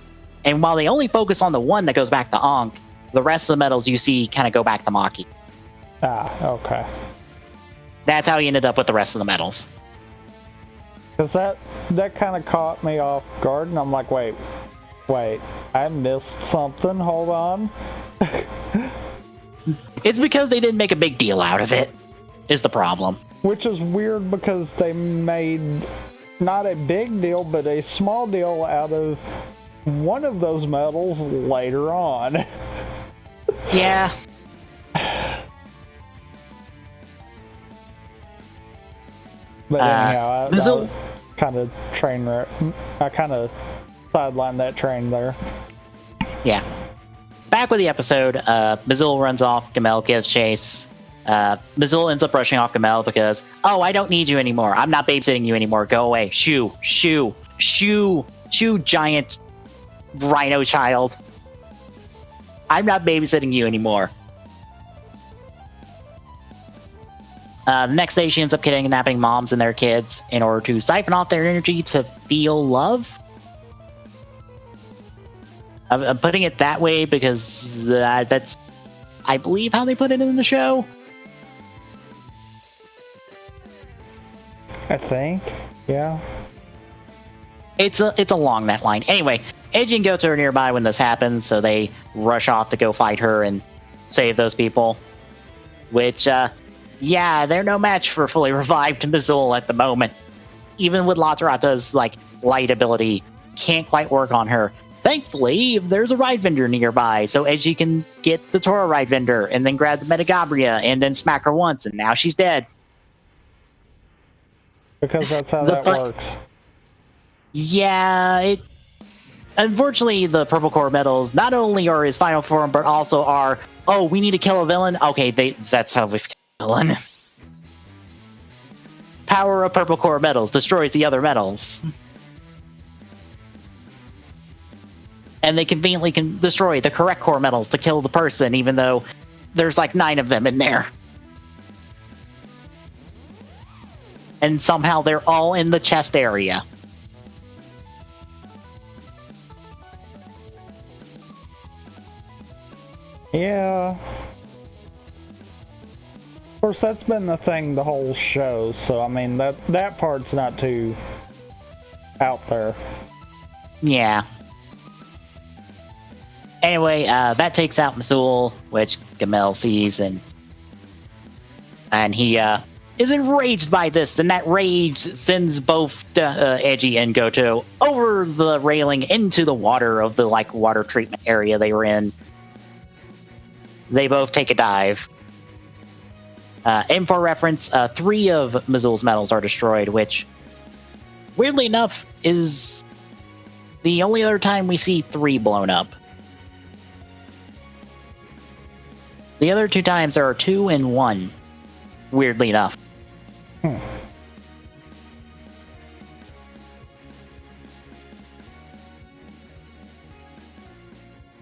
and while they only focus on the one that goes back to Ankh, the rest of the medals you see kind of go back to Maki. Ah, okay. That's how he ended up with the rest of the medals. Because that kind of caught me off guard, and I'm like, wait, I missed something, hold on. It's because they didn't make a big deal out of it, is the problem. Which is weird, because they made not a big deal, but a small deal out of one of those medals later on. Yeah. But anyhow, I kind of sidelined that train there. Yeah. Back with the episode, Mazul runs off, Gamel gives chase. Mazul ends up rushing off Gamel because, I don't need you anymore. I'm not babysitting you anymore. Go away. Shoo, giant rhino child. I'm not babysitting you anymore. The next day, she ends up kidnapping moms and their kids in order to siphon off their energy to feel love. I'm putting it that way because that's, I believe, how they put it in the show. I think, yeah. It's along that line. Anyway, Eiji and Goto are nearby when this happens, so they rush off to go fight her and save those people. Which, they're no match for fully revived Mazul at the moment. Even with La Trata's, light ability, can't quite work on her. Thankfully, there's a ride vendor nearby, so Eiji can get the Tora ride vendor and then grab the Metagabria and then smack her once, and now she's dead. Because that's how that works. Yeah, unfortunately, the purple core medals not only are his final form, but also are, we need to kill a villain. Okay, that's how we kill a villain. Power of purple core medals destroys the other medals. And they conveniently can destroy the correct core medals to kill the person, even though there's 9 of them in there. And somehow they're all in the chest area. Yeah. Of course, that's been the thing the whole show, so I mean, that part's not too out there. Yeah. Anyway, that takes out Mazul, which Gamel sees, and he is enraged by this, and that rage sends both Eiji and Goto over the railing into the water of the water treatment area they were in. They both take a dive. And for reference, 3 of Mazul's medals are destroyed, which weirdly enough, is the only other time we see 3 blown up. The other 2 times there are 2 and 1, weirdly enough. Hmm.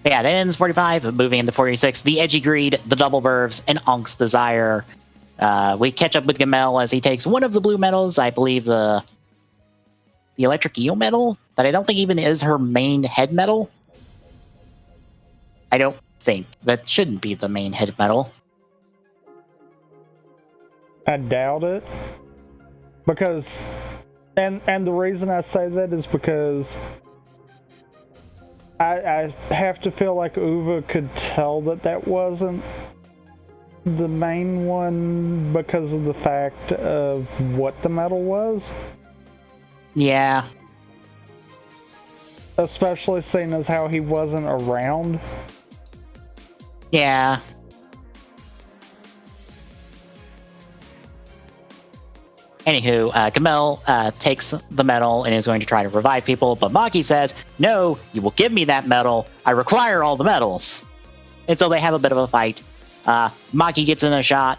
Yeah, that ends 45, moving into 46. The Edgy Greed, the Double Verves, and Ank's Desire. We catch up with Gamel as he takes one of the blue medals, I believe the Electric Eel medal, that I don't think even is her main head medal. I don't think. That shouldn't be the main head medal. I doubt it. Because, and the reason I say that is because I have to feel like Uva could tell that wasn't the main one because of the fact of what the medal was. Yeah. Especially seeing as how he wasn't around. Yeah. Anywho, Gamel takes the medal and is going to try to revive people, but Maki says, "No, you will give me that medal. I require all the medals." And so they have a bit of a fight. Maki gets in a shot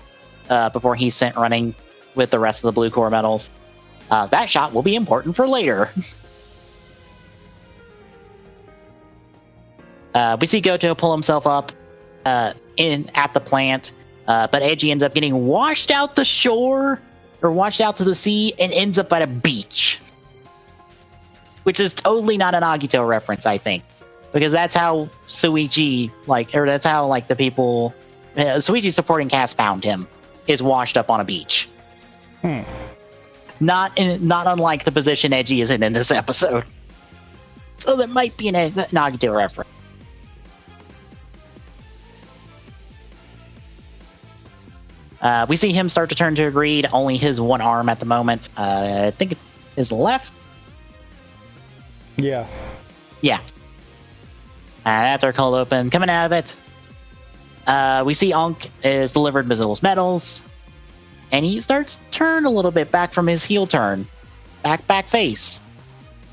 before he's sent running with the rest of the blue core medals. That shot will be important for later. We see Goto pull himself up at the plant, but Edgy ends up getting washed out the shore, or washed out to the sea, and ends up at a beach. Which is totally not an Agito reference, I think. Because that's how Suichi, that's how, the people... Suichi's supporting cast found him, is washed up on a beach. Not unlike the position Edgy is in this episode. So that might be an Agito reference. We see him start to turn to a greed, only his one arm at the moment. I think it is left. Yeah. Yeah. That's our cold open. Coming out of it, we see Ankh is delivered Mizzle's medals, and he starts to turn a little bit back from his heel turn. Back face.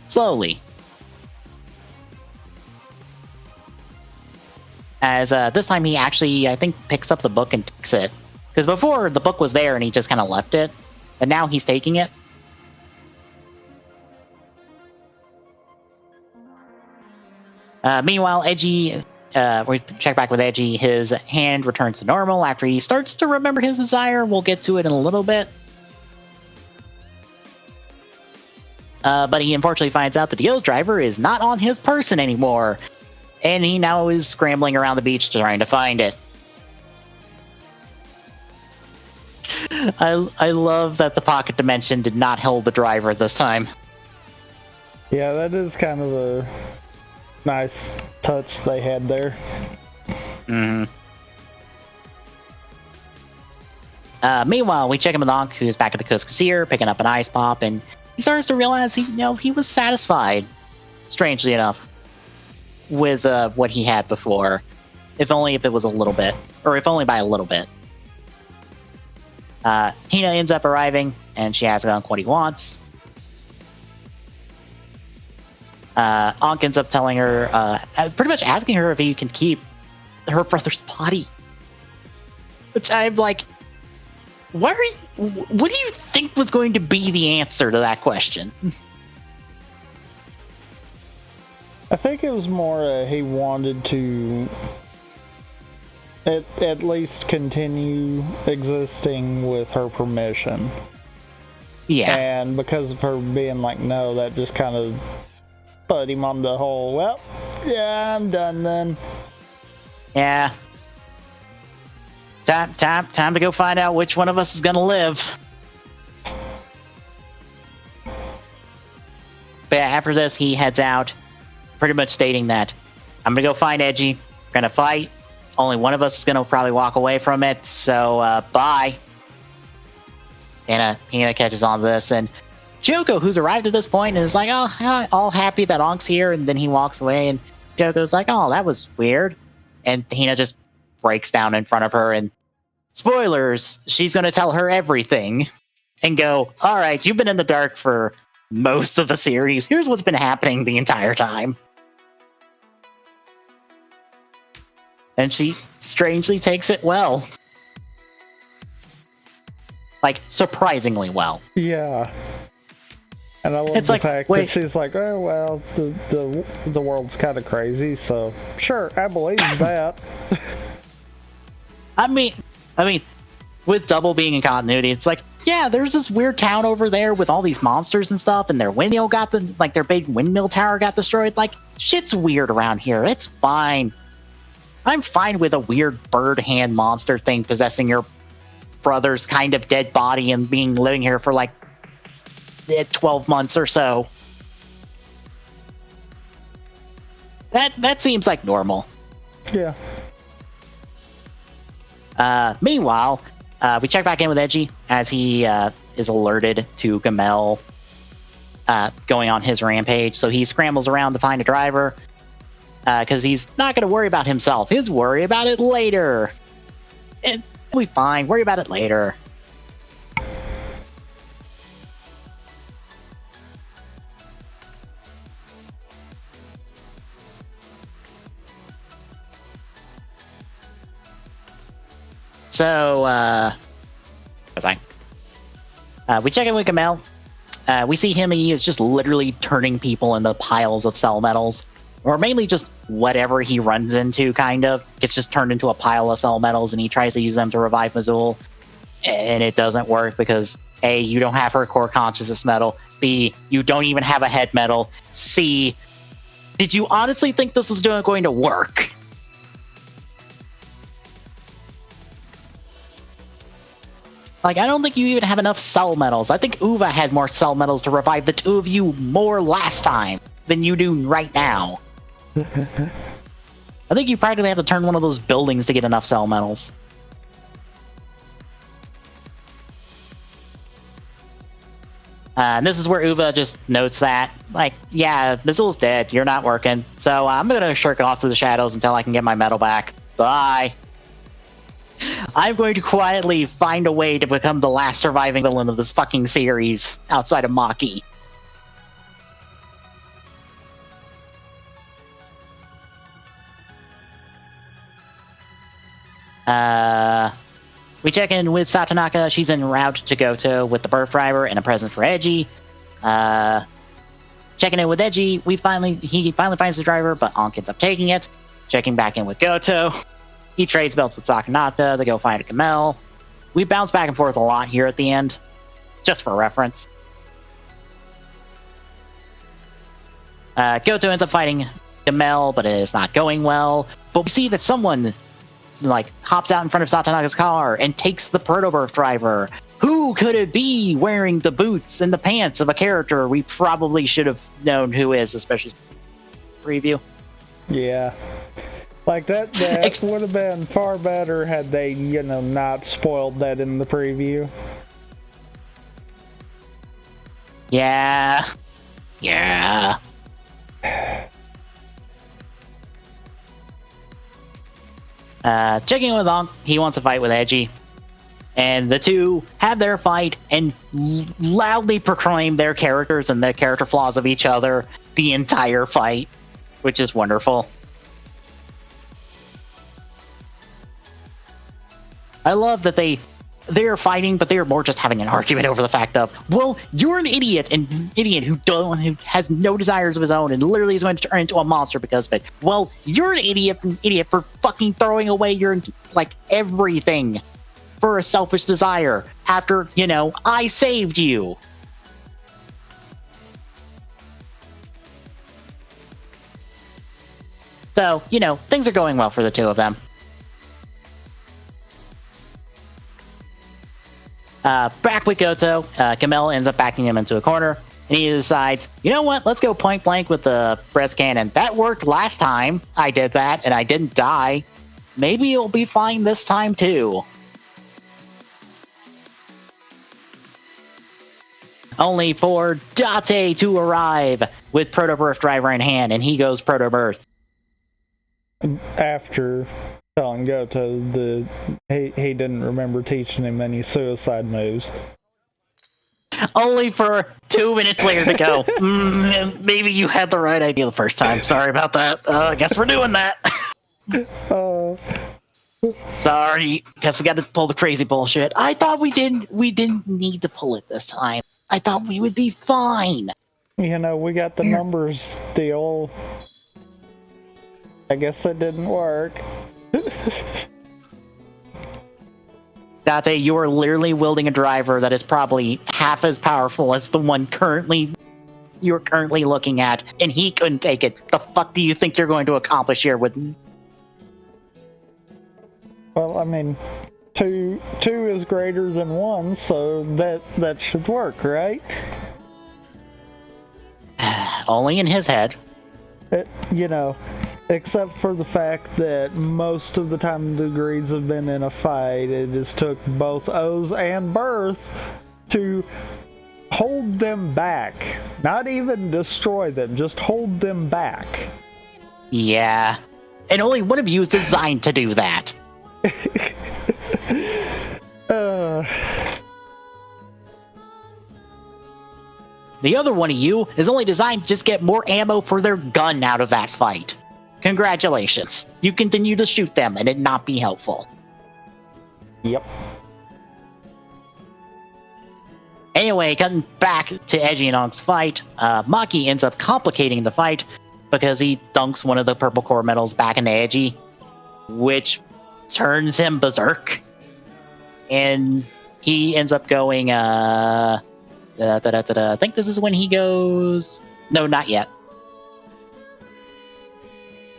Slowly. As this time he actually, I think, picks up the book and takes it. Because before, the book was there and he just kind of left it. But now he's taking it. Meanwhile, Edgy, we check back with Edgy. His hand returns to normal after he starts to remember his desire. We'll get to it in a little bit. But he unfortunately finds out that the O's driver is not on his person anymore. And he now is scrambling around the beach trying to find it. I love that the pocket dimension did not hold the driver this time. Yeah, that is kind of a nice touch they had there. Meanwhile, we check in with Ankh, who's back at the Kuskasir, picking up an ice pop, and he starts to realize he was satisfied, strangely enough, with what he had before. If only if it was a little bit, or if only by a little bit. Hina ends up arriving, and she asks Ankh what he wants. Ankh ends up telling her, pretty much asking her if he can keep her brother's body. Which I'm like, what do you think was going to be the answer to that question? I think it was more he wanted to at least continue existing with her permission. Yeah. And because of her being like, no, that just kind of put him on the whole, well, yeah, I'm done then. Yeah. Time to go find out which one of us is gonna live. But yeah, after this, he heads out, pretty much stating that I'm gonna go find Edgy, gonna fight. Only one of us is gonna probably walk away from it, so bye. And Hina catches on to this, and Joko, who's arrived at this point, is like, oh, all happy that Ankh's here, and then he walks away, and Joko's like, oh, that was weird. And Hina just breaks down in front of her, and spoilers, she's going to tell her everything and go, all right, you've been in the dark for most of the series. Here's what's been happening the entire time. And she strangely takes it well. Like, surprisingly well. Yeah. And I love the fact that she's like, oh, well, the world's kind of crazy, so sure, I believe that. I mean, with Double being in continuity, it's like, yeah, there's this weird town over there with all these monsters and stuff, and their windmill their big windmill tower got destroyed. Like, shit's weird around here. It's fine. I'm fine with a weird bird hand monster thing possessing your brother's kind of dead body and living here for like 12 months or so. That seems like normal. Yeah. Meanwhile, we check back in with Edgy as he is alerted to Kamen going on his rampage. So he scrambles around to find a driver because he's not going to worry about himself. He'll worry about it later. It'll be fine. Worry about it later. So, we check in with Kamen. We see him, and he is just literally turning people into piles of cell metals. Or mainly just whatever he runs into, kind of. Gets just turned into a pile of cell metals, and he tries to use them to revive Mazul. And it doesn't work because, A, you don't have her core consciousness metal. B, you don't even have a head metal. C, did you honestly think this was going to work? Like, I don't think you even have enough cell metals. I think Uva had more cell metals to revive the two of you more last time than you do right now. I think you practically have to turn one of those buildings to get enough cell metals. And this is where Uva just notes that, like, yeah, Mazul's dead. You're not working. So I'm going to shirk off through the shadows until I can get my metal back. Bye. I'm going to quietly find a way to become the last surviving villain of this fucking series outside of Maki. We check in with Satonaka. She's en route to Goto with the birth driver and a present for Edgy. Checking in with Edgy, he finally finds the driver, but Ankh ends up taking it. Checking back in with Goto. He trades belts with Sakanata to go find a Kamen. We bounce back and forth a lot here at the end, just for reference. Goto ends up fighting Kamen, but it is not going well. But we see that someone hops out in front of Satonaka's car and takes the Protobirth driver. Who could it be wearing the boots and the pants of a character we probably should have known who is, especially preview? Yeah. Like, that would have been far better had they, not spoiled that in the preview. Yeah. Yeah. Checking in with Ankh, he wants to fight with Edgy. And the two have their fight and loudly proclaim their characters and the character flaws of each other the entire fight, which is wonderful. I love that they're fighting, but they're more just having an argument over the fact of, well, you're an idiot who has no desires of his own and literally is going to turn into a monster because of it. Well, you're an idiot for fucking throwing away your everything for a selfish desire after, I saved you. So, things are going well for the two of them. Back with Goto, Kamen ends up backing him into a corner, and he decides, you know what, let's go point blank with the breast cannon. That worked last time I did that, and I didn't die. Maybe it'll be fine this time, too. Only for Date to arrive with Protobirth driver in hand, and he goes Protobirth. After telling Goto he didn't remember teaching him any suicide moves. Only for 2 minutes later to go, maybe you had the right idea the first time. Sorry about that. I guess we're doing that. Sorry, guess we got to pull the crazy bullshit. I thought we didn't need to pull it this time. I thought we would be fine. You know, we got the numbers deal. I guess that didn't work. Date, you are literally wielding a driver that is probably half as powerful as the one you're currently looking at, and he couldn't take it. The fuck do you think you're going to accomplish here with? Well, I mean, two is greater than 1, so that should work, right? Only in his head. You know, except for the fact that most of the time the Greeds have been in a fight, it just took both O's and Birth to hold them back. Not even destroy them, just hold them back. Yeah. And only one of you is designed to do that. The other one of you is only designed to just get more ammo for their gun out of that fight. Congratulations. You continue to shoot them and it not be helpful. Yep. Anyway, cutting back to Edgy and Onk's fight, Maki ends up complicating the fight because he dunks one of the purple core metals back into Edgy, which turns him berserk. And he ends up going, I think this is when he goes... No, not yet.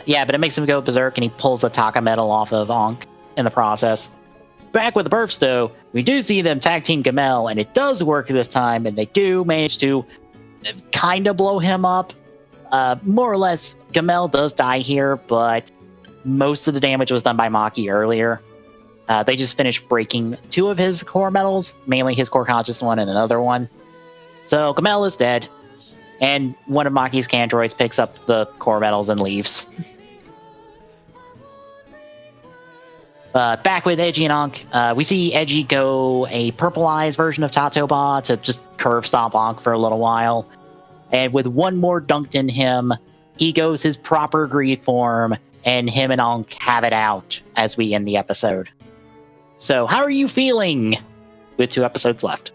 Yeah, but it makes him go berserk and he pulls a Taka metal off of Ankh in the process. Back with the Burfs, though, we do see them tag team Kamen, and it does work this time, and they do manage to kind of blow him up. More or less, Kamen does die here, but most of the damage was done by Maki earlier. They just finished breaking 2 of his core metals, mainly his core conscious one and another one. So Kamen is dead, and one of Maki's Candroids picks up the core metals and leaves. Back with Edgy and Ankh, we see Edgy go a purple-eyes version of Tatoba to just curve stomp Ankh for a little while. And with one more dunked in him, he goes his proper greed form, and him and Ankh have it out as we end the episode. So, how are you feeling with 2 episodes left?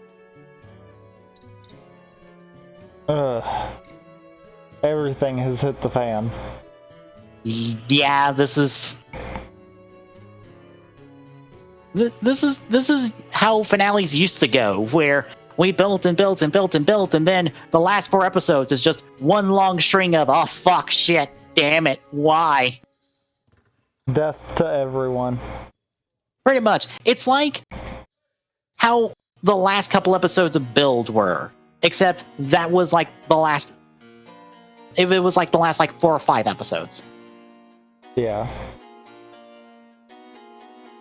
Everything has hit the fan. Yeah, this is how finales used to go, where we built and built and built and built, and then the last 4 episodes is just one long string of, oh fuck, shit, damn it, why? Death to everyone. Pretty much. It's like how the last couple episodes of Build were, except that was like the last... It was like the last 4 or 5 episodes. Yeah.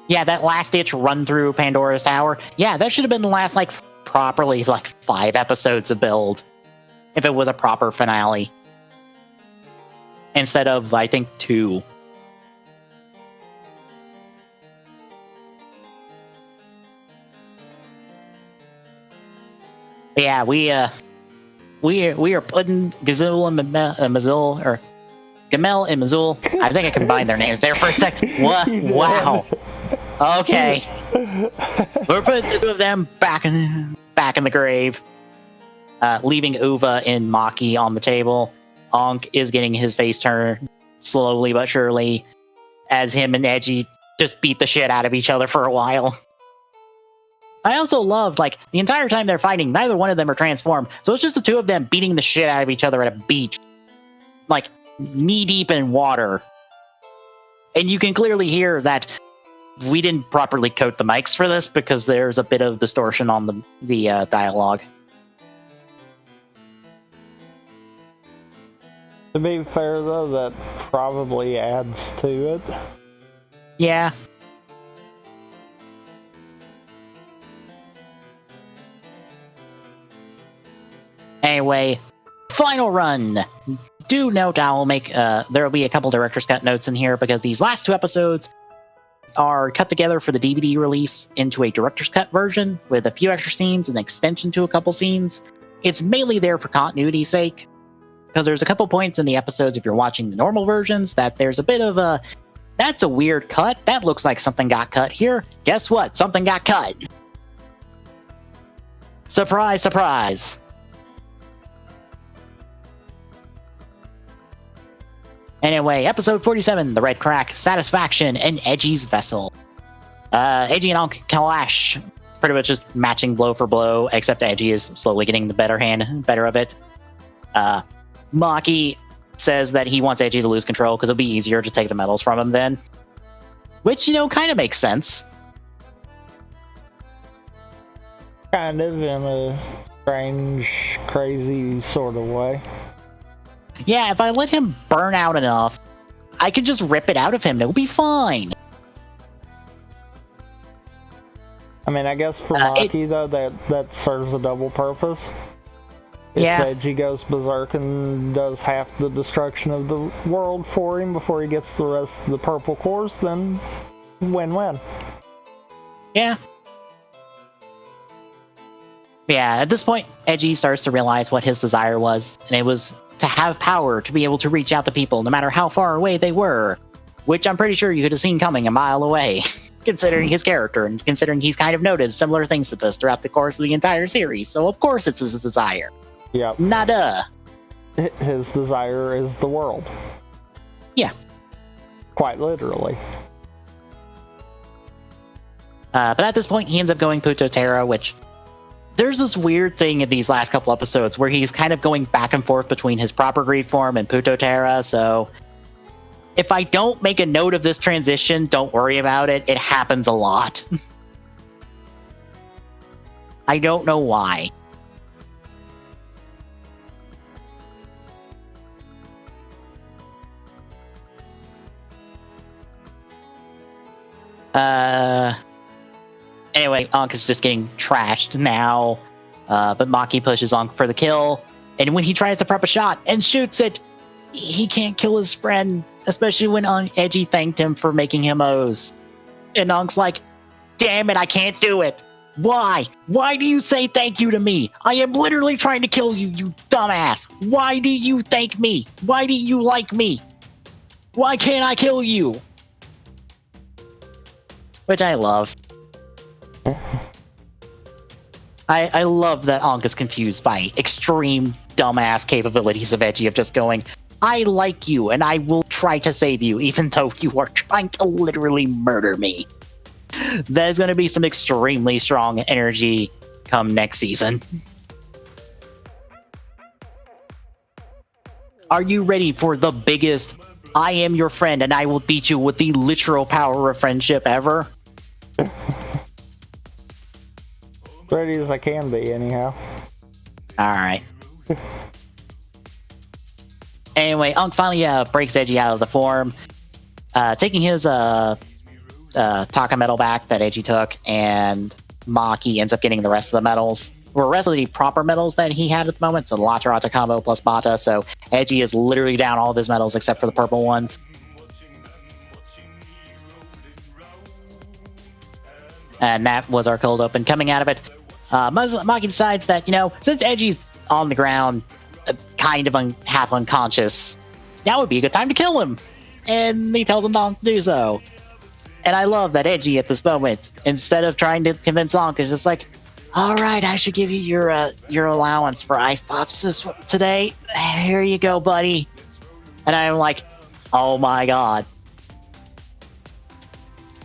Yeah, that last-ditch run through Pandora's Tower. Yeah, that should have been the last, properly, 5 episodes of Build. If it was a proper finale. Instead of, I think, 2. Yeah, we are putting Gazul and Mazul, or Gamel and Mazul. I think I combined their names there for a sec. What? Wow. Okay. We're putting 2 of them back in the grave, leaving Uva and Maki on the table. Ankh is getting his face turned slowly but surely as him and Edgy just beat the shit out of each other for a while. I also love, the entire time they're fighting, neither one of them are transformed, so it's just the 2 of them beating the shit out of each other at a beach. Knee-deep in water. And you can clearly hear that we didn't properly coat the mics for this, because there's a bit of distortion on the dialogue. To be fair, though, that probably adds to it. Yeah. Anyway, final run. Do note I will make, there will be a couple director's cut notes in here because these last 2 episodes are cut together for the DVD release into a director's cut version with a few extra scenes and extension to a couple scenes. It's mainly there for continuity's sake, because there's a couple points in the episodes, if you're watching the normal versions, that there's a bit of a, that's a weird cut. That looks like something got cut here. Guess what? Something got cut. Surprise, surprise. Anyway, episode 47, The Red Crack, Satisfaction, and Edgy's Vessel. Edgy and Ankh clash, pretty much just matching blow for blow, except Edgy is slowly getting the better of it. Maki says that he wants Edgy to lose control because it'll be easier to take the medals from him then. Which, kind of makes sense. Kind of in a strange, crazy sort of way. Yeah, if I let him burn out enough, I could just rip it out of him. It'll be fine. I mean, I guess for Maki, though, that serves a double purpose. If Edgy goes berserk and does half the destruction of the world for him before he gets the rest of the purple cores, then win-win. Yeah. Yeah, at this point, Edgy starts to realize what his desire was, and it was to have power, to be able to reach out to people no matter how far away they were, which I'm pretty sure you could have seen coming a mile away, considering his character, and considering he's kind of noted similar things to this throughout the course of the entire series, so of course it's his desire. Yep. Nada. His desire is the world. Yeah. Quite literally. But at this point, he ends up going Puto Terra, which there's this weird thing in these last couple episodes where he's kind of going back and forth between his proper greed form and Puto Terra, so if I don't make a note of this transition, don't worry about it. It happens a lot. I don't know why. Anyway, Ankh is just getting trashed now, but Maki pushes Ankh for the kill, and when he tries to prep a shot and shoots it, he can't kill his friend, especially when Edgy thanked him for making him O's. And Ankh's like, damn it, I can't do it. Why? Why do you say thank you to me? I am literally trying to kill you, you dumbass. Why do you thank me? Why do you like me? Why can't I kill you? Which I love. I love that Ankh is confused by extreme dumbass capabilities of Edgy of just going, I like you and I will try to save you even though you are trying to literally murder me. There's going to be some extremely strong energy come next season. Are you ready for the biggest I am your friend and I will beat you with the literal power of friendship ever? Ready as I can be, anyhow. Alright. Anyway, Ankh finally breaks Edgy out of the form, taking his Taka medal back that Edgy took, and Maki ends up getting the rest of the medals. Or rest of the proper medals that he had at the moment, so the Latarata combo plus Bata, so Edgy is literally down all of his medals except for the purple ones. And that was our cold open. Coming out of it, Maki decides that, since Edgy's on the ground, kind of half unconscious, now would be a good time to kill him. And he tells him not to do so. And I love that Edgy at this moment, instead of trying to convince Ankh, is just like, all right, I should give you your allowance for ice pops today. Here you go, buddy. And I'm like, oh my god.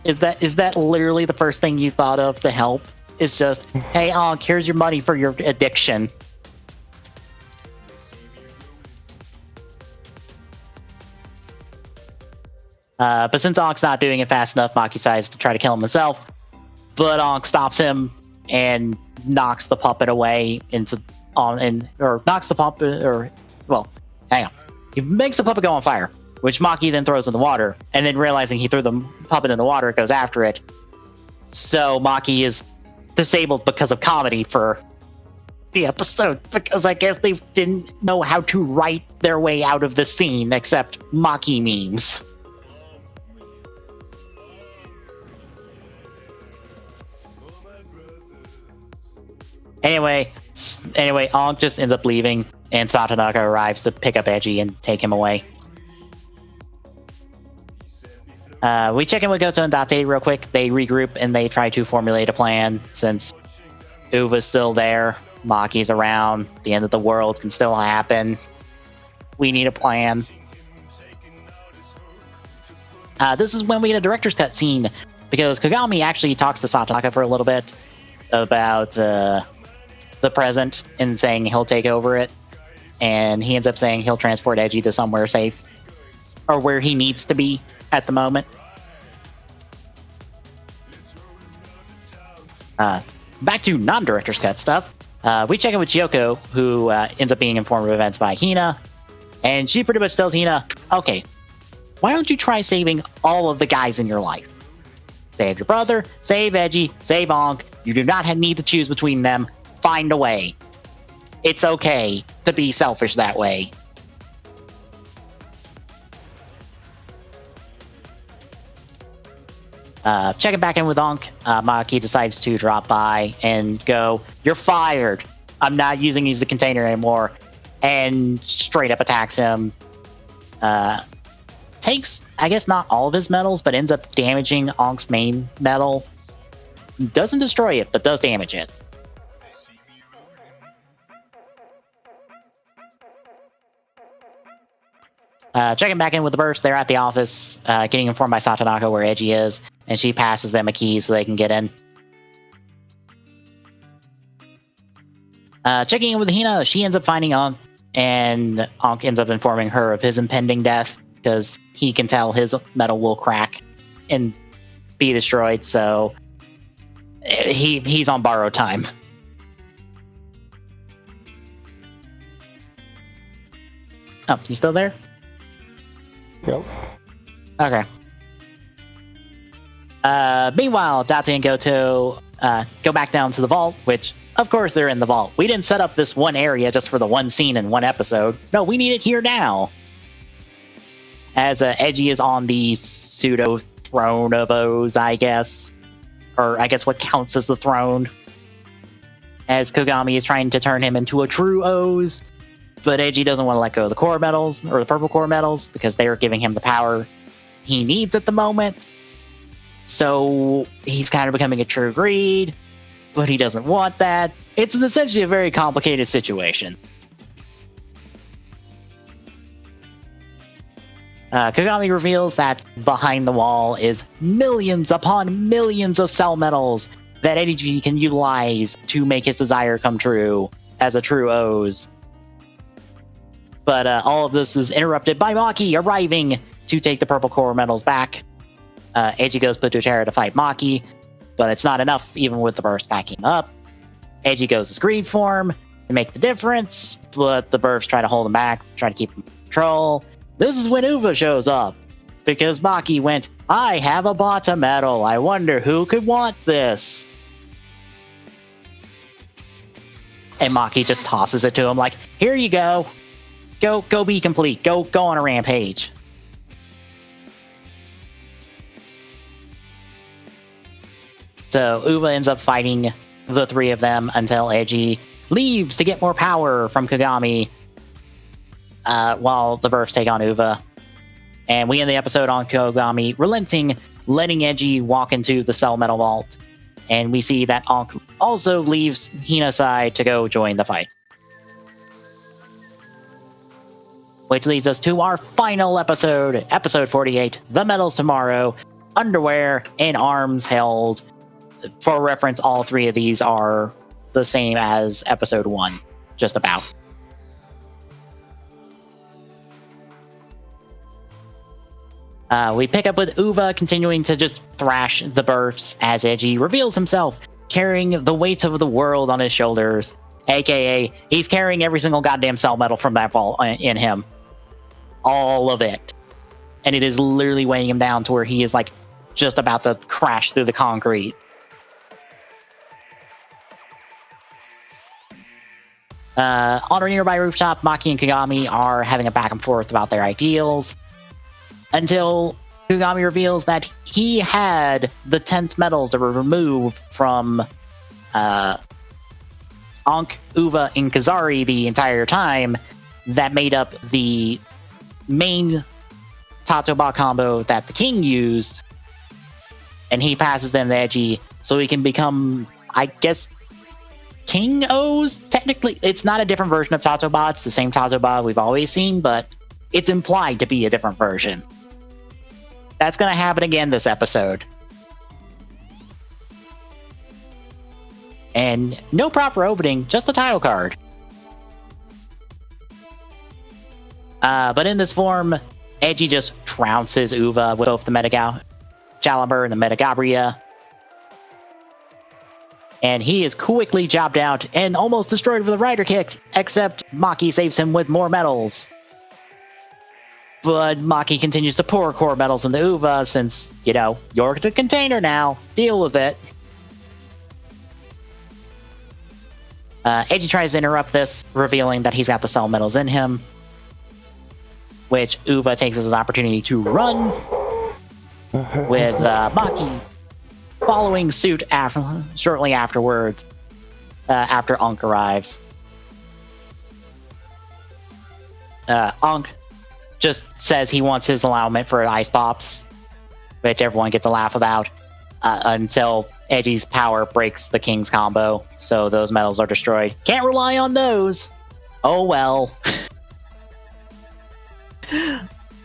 Is that literally the first thing you thought of to help? It's just, hey, Ankh, here's your money for your addiction. But since Ankh's not doing it fast enough, Maki decides to try to kill him himself. But Ankh stops him and knocks the puppet away hang on. He makes the puppet go on fire, which Maki then throws in the water, and then realizing he threw the puppet in the water, goes after it. So Maki is disabled because of comedy for the episode, because I guess they didn't know how to write their way out of the scene except Maki memes. Anyway, Onk just ends up leaving, and Satonaka arrives to pick up Edgy and take him away. We check in with Goto and Date real quick. They regroup and they try to formulate a plan since Uva's still there, Maki's around, the end of the world can still happen. We need a plan. This is when we get a director's cut scene, because Kagami actually talks to Satonaka for a little bit about the present and saying he'll take over it, and he ends up saying he'll transport Edgy to somewhere safe, or where he needs to be at the moment. Back to non-director's cut stuff. We check in with Chiyoko, who ends up being informed of events by Hina, and she pretty much tells Hina, okay, why don't you try saving all of the guys in your life? Save your brother, save Edgy, save Onk. You do not need to choose between them. Find a way. It's okay to be selfish that way. Checking back in with Onk, Maki decides to drop by and go, you're fired. I'm not using you as the container anymore. And straight up attacks him. Takes, I guess, not all of his medals, but ends up damaging Onk's main medal. Doesn't destroy it, but does damage it. Checking back in with the burst, they're at the office, getting informed by Satonaka where Edgy is, and she passes them a key so they can get in. Checking in with Hina, she ends up finding Onk, and Onk ends up informing her of his impending death, because he can tell his metal will crack and be destroyed, so he's on borrowed time. Oh, he's still there? Yep. Okay. Meanwhile, Date and Goto go back down to the vault, which, of course, they're in the vault. We didn't set up this one area just for the one scene in one episode. No, we need it here now. As Edgy is on the pseudo throne of O's, I guess. Or I guess what counts as the throne. As Kagami is trying to turn him into a true O's. But Edgy doesn't want to let go of the core medals, or the purple core medals, because they are giving him the power he needs at the moment. So he's kind of becoming a true greed, but he doesn't want that. It's essentially a very complicated situation. Kagami reveals that behind the wall is millions upon millions of cell metals that Edgy can utilize to make his desire come true as a true O's. But all of this is interrupted by Maki arriving to take the purple core medals back. Edgy goes Pototera to fight Maki, but it's not enough even with the burst backing up. Edgy goes to screen form to make the difference, but the burst try to hold him back, try to keep him in control. This is when Uva shows up, because Maki went, I have a Bata medal, I wonder who could want this? And Maki just tosses it to him like, here you go. Go be complete. Go on a rampage. So Uva ends up fighting the three of them until Edgy leaves to get more power from Kagami, while the bursts take on Uva. And we end the episode on Kagami relenting, letting Edgy walk into the Cell Metal Vault. And we see that Onk also leaves Hina's side to go join the fight. Which leads us to our final episode, episode 48, The Medals Tomorrow, Underwear and Arms Held. For reference, all three of these are the same as episode 1, just about. We pick up with Uva continuing to just thrash the bursts as Edgy reveals himself, carrying the weight of the world on his shoulders, aka he's carrying every single goddamn cell metal from that vault in him. All of it. And it is literally weighing him down to where he is like just about to crash through the concrete. On a nearby rooftop, Maki and Kagami are having a back and forth about their ideals, until Kagami reveals that he had the 10th medals that were removed from Ankh, Uva, and Kazari the entire time that made up the main Tatoba combo that the king used, and he passes them to Edgy so he can become, I guess, King O's. Technically, it's not a different version of Tatoba. It's the same Tatoba we've always seen, but it's implied to be a different version. That's going to happen again this episode. And no proper opening, just the title card. But in this form, Edgy just trounces Uva with both the Jalabur and the Metagabria. And he is quickly jobbed out and almost destroyed with a rider kick, except Maki saves him with more medals. But Maki continues to pour core medals into Uva since, you're the container now. Deal with it. Edgy tries to interrupt this, revealing that he's got the cell medals in him, which Uva takes as an opportunity to run, with Maki following suit shortly afterwards, after Ankh arrives. Ankh just says he wants his allowance for ice pops, which everyone gets a laugh about, until Edgy's power breaks the king's combo, so those medals are destroyed. Can't rely on those! Oh well.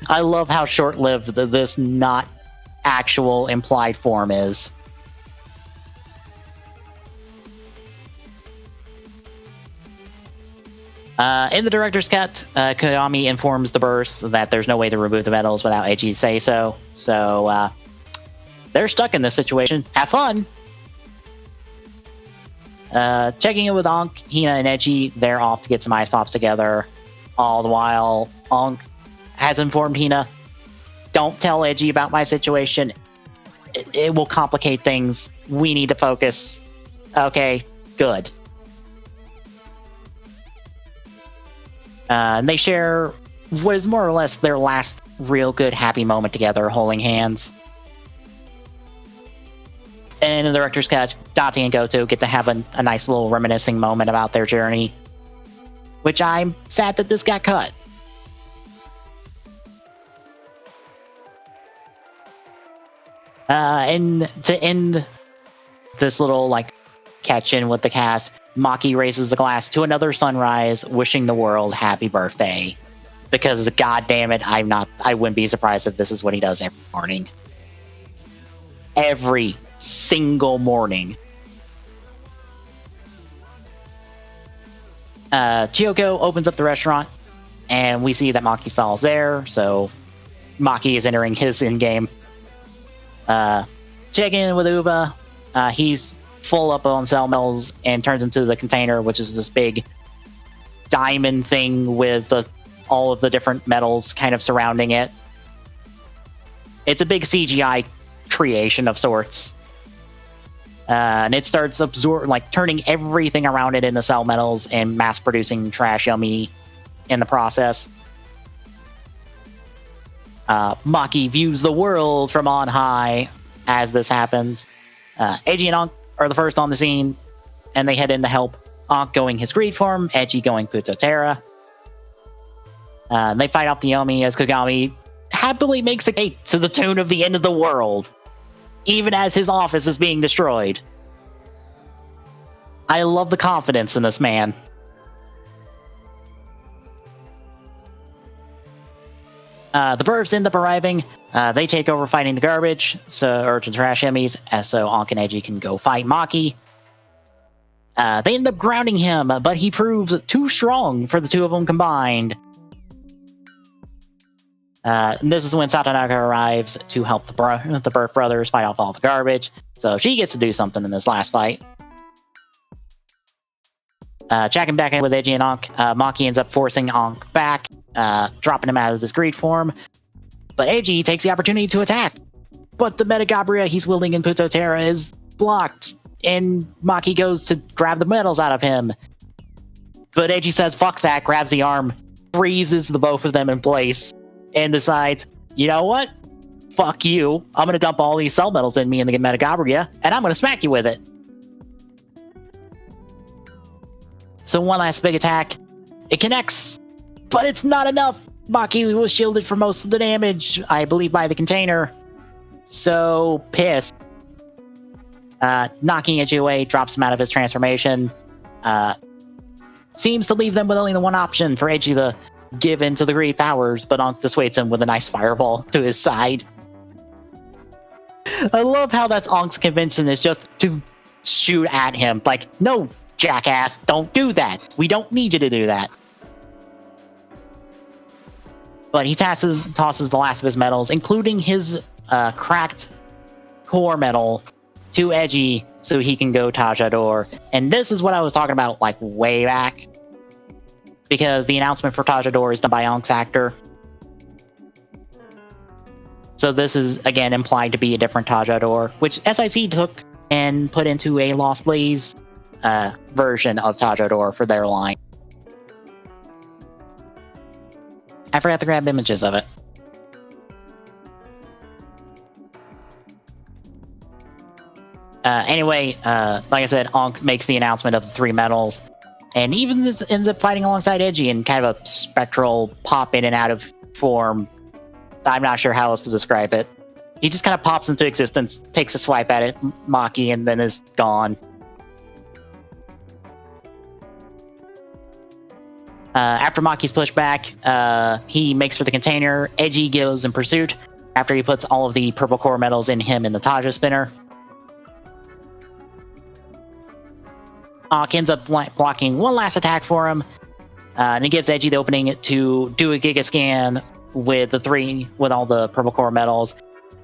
I love how short-lived this not actual implied form is. In the director's cut, Koyami informs the burst that there's no way to remove the medals without Edgy's say-so, so they're stuck in this situation. Have fun! Checking in with Ankh, Hina, and Edgy, they're off to get some ice pops together. All the while, Ankh has informed Hina, don't tell Edgy about my situation. It will complicate things. We need to focus. Okay, good. And they share what is more or less their last real good happy moment together, holding hands. And in the director's cut, Dati and Goto get to have a nice little reminiscing moment about their journey, which I'm sad that this got cut. And to end this little catch-in with the cast, Maki raises the glass to another sunrise, wishing the world happy birthday. Because god damn it, I wouldn't be surprised if this is what he does every morning. Every single morning. Chiyoko opens up the restaurant, and we see that Maki Stall's there, so Maki is entering his in-game. Check in with Uva. He's full up on cell medals and turns into the container, which is this big diamond thing with all of the different metals kind of surrounding it. It's a big CGI creation of sorts. And it starts turning everything around it into cell metals and mass producing trash yummy in the process. Maki views the world from on high as this happens. Edgy and Ankh are the first on the scene, and they head in to help. Ankh going his greed form, Edgy going Puto Terra. They fight off the Yomi as Kogami happily makes a cake to the tune of the end of the world, even as his office is being destroyed. I love the confidence in this man. The Burbs end up arriving. They take over fighting the garbage, or the trash enemies, so Ankh and Edgy can go fight Maki. They end up grounding him, but he proves too strong for the two of them combined. And this is when Satonaka arrives to help the Burp brothers fight off all the garbage, so she gets to do something in this last fight. Checking back in with Edgy and Ankh, Maki ends up forcing Ankh back, dropping him out of his greed form. But Edgy takes the opportunity to attack. But the Metagabria he's wielding in Puto Terra is blocked, and Maki goes to grab the medals out of him. But Edgy says, fuck that, grabs the arm, freezes the both of them in place, and decides, you know what? Fuck you. I'm going to dump all these cell medals in me in the Metagabria, and I'm going to smack you with it. So one last big attack. It connects, but it's not enough. Maki was shielded for most of the damage, I believe, by the container. So pissed. Knocking Edgy away, drops him out of his transformation. Seems to leave them with only the one option for Edgy to give in to the great powers, but Ankh dissuades him with a nice fireball to his side. I love how that's Ankh's convention, is just to shoot at him. Like, no, jackass, don't do that. We don't need you to do that. But he tosses the last of his medals, including his cracked core medal, to Edgy so he can go Tajador. And this is what I was talking about, like, way back. Because the announcement for Tajador is done by Ankh's actor. So this is, again, implied to be a different Tajador, which SIC took and put into a Lost Blaze version of Tajador for their line. I forgot to grab images of it. Anyway, like I said, Ankh makes the announcement of the 3 medals, and even ends up fighting alongside Edgy in kind of a spectral pop in and out of form. I'm not sure how else to describe it. He just kind of pops into existence, takes a swipe at it, Maki, and then is gone. After Maki's pushed back, he makes for the container. Edgy goes in pursuit after he puts all of the purple core medals in him in the Taja spinner. Ankh ends up blocking one last attack for him, and it gives Edgy the opening to do a Giga Scan with all the purple core medals,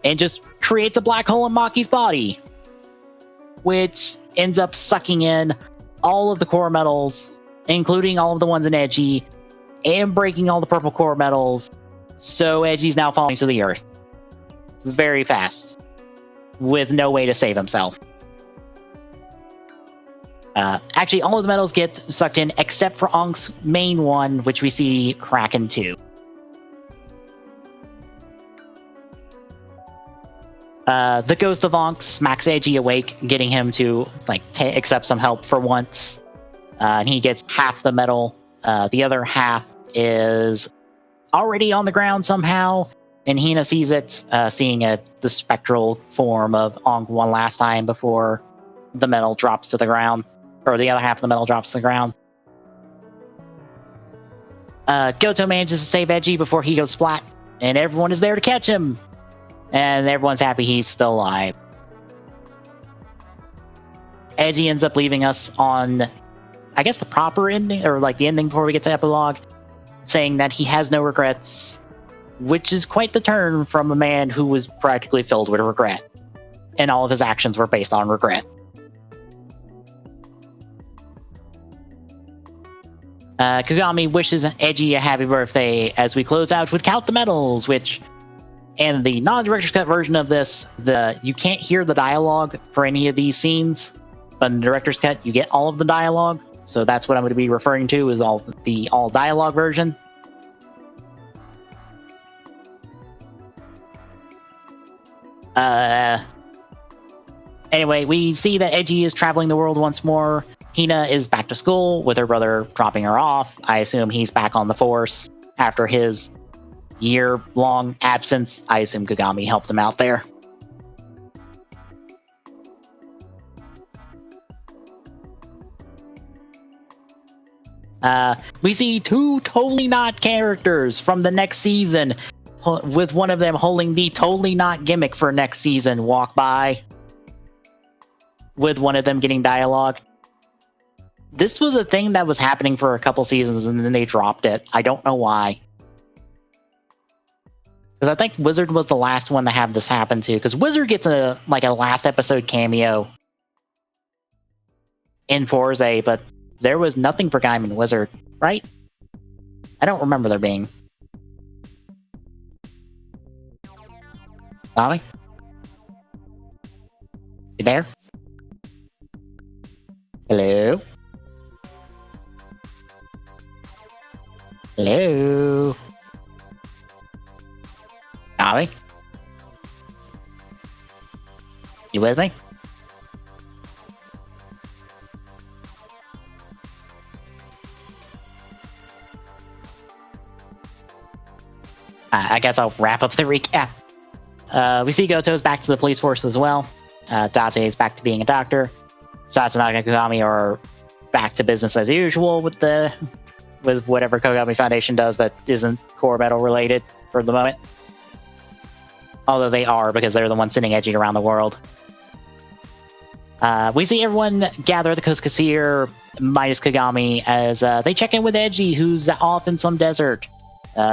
and just creates a black hole in Maki's body, which ends up sucking in all of the core medals, including all of the ones in Edgy, and breaking all the purple core medals. So Edgy's now falling to the earth very fast, with no way to save himself. Actually, all of the medals get sucked in except for Ankh's main one, which we see Kraken 2. The Ghost of Ankh smacks Edgy awake, getting him to accept some help for once. And he gets half the medal. The other half is already on the ground somehow, and Hina sees it, seeing the spectral form of Ankh one last time before the medal drops to the ground. Or the other half of the medal drops to the ground. Goto manages to save Edgy before he goes splat, and everyone is there to catch him. And everyone's happy he's still alive. Edgy ends up leaving us on, I guess, the proper ending, or the ending before we get to epilogue, saying that he has no regrets, which is quite the turn from a man who was practically filled with regret. And all of his actions were based on regret. Kagami wishes Edgy a happy birthday as we close out with Count the Medals, which, in the non-director's cut version of this, you can't hear the dialogue for any of these scenes, but in the director's cut, you get all of the dialogue. So that's what I'm going to be referring to as all dialogue version. Anyway, we see that Edgy is traveling the world once more. Hina is back to school with her brother dropping her off. I assume he's back on the force after his year-long absence. I assume Kagami helped him out there. We see 2 totally not characters from the next season, with one of them holding the totally not gimmick for next season walk by, with one of them getting dialogue. This was a thing that was happening for a couple seasons, and then they dropped it. I don't know why. Because I think Wizard was the last one to have this happen to. Because Wizard gets a last episode cameo in Forza, but there was nothing for Kamen Wizard, right? I don't remember there being. Tommy? You there? Hello? Hello? Tommy? You with me? I guess I'll wrap up the recap. We see Goto's back to the police force as well. Date is back to being a doctor. Satsunaga and Kagami are back to business as usual with whatever Kogami Foundation does that isn't core metal related for the moment. Although they are, because they're the ones sending Edgy around the world. We see everyone gather at the Coast Casir, minus Kagami, as they check in with Edgy, who's off in some desert.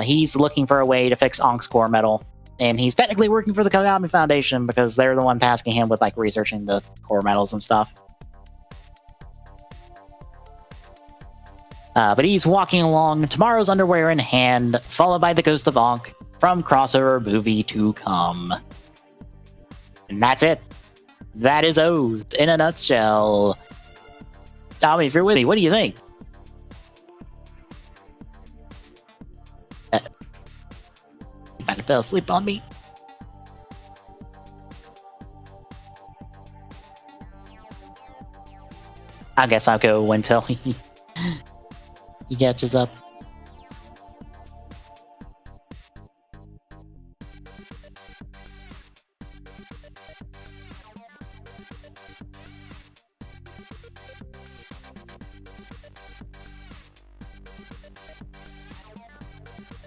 He's looking for a way to fix Ankh's core metal. And he's technically working for the Kogami Foundation because they're the one tasking him with like researching the core metals and stuff. But he's walking along, tomorrow's underwear in hand, followed by the ghost of Ankh from crossover movie to come. And that's it. That is Oath in a nutshell. Tommy, if you're with me, what do you think? You might have fell asleep on me. I guess I'll go until he catches up.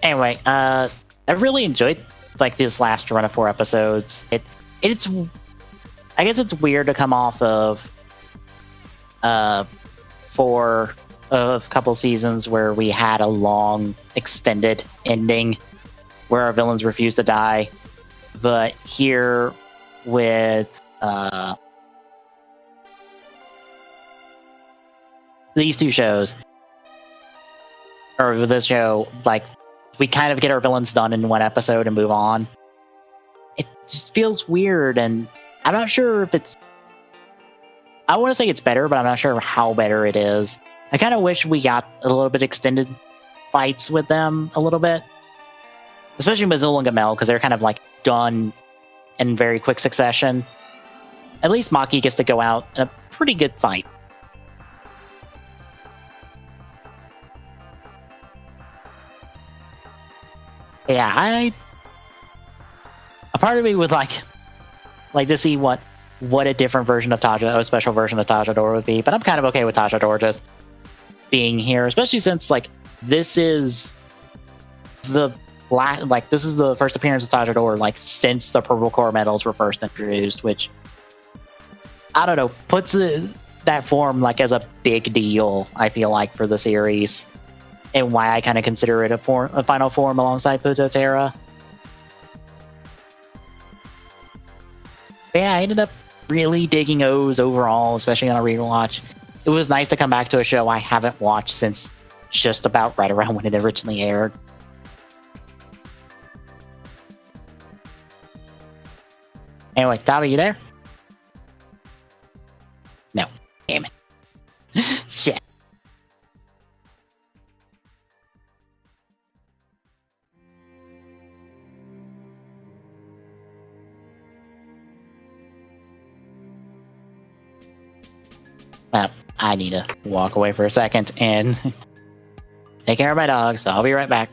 Anyway, I really enjoyed like this last run of 4 episodes. It's I guess it's weird to come off of 4 of a couple seasons where we had a long extended ending where our villains refused to die, but here with these 2 shows, or with this show, like, we kind of get our villains done in 1 episode and move on. It just feels weird, and I'm not sure if it's... I want to say it's better, but I'm not sure how better it is. I kind of wish we got a little bit extended fights with them a little bit. Especially Mazul and Gamel, because they're kind of like done in very quick succession. At least Maki gets to go out in a pretty good fight. Yeah, a part of me would like to see what a different version of a special version of Tajador would be, but I'm kind of okay with Tajador just being here, especially since like this is the first appearance of Tajador like since the purple core metals were first introduced, which I don't know, puts that form like as a big deal, I feel like, for the series, and why I kind of consider it a final form alongside Puto-Terra. But yeah, I ended up really digging O's overall, especially on a rewatch. It was nice to come back to a show I haven't watched since just about right around when it originally aired. Anyway, Tommy, you there? No. Damn it. Shit. I need to walk away for a second and take care of my dog, so I'll be right back.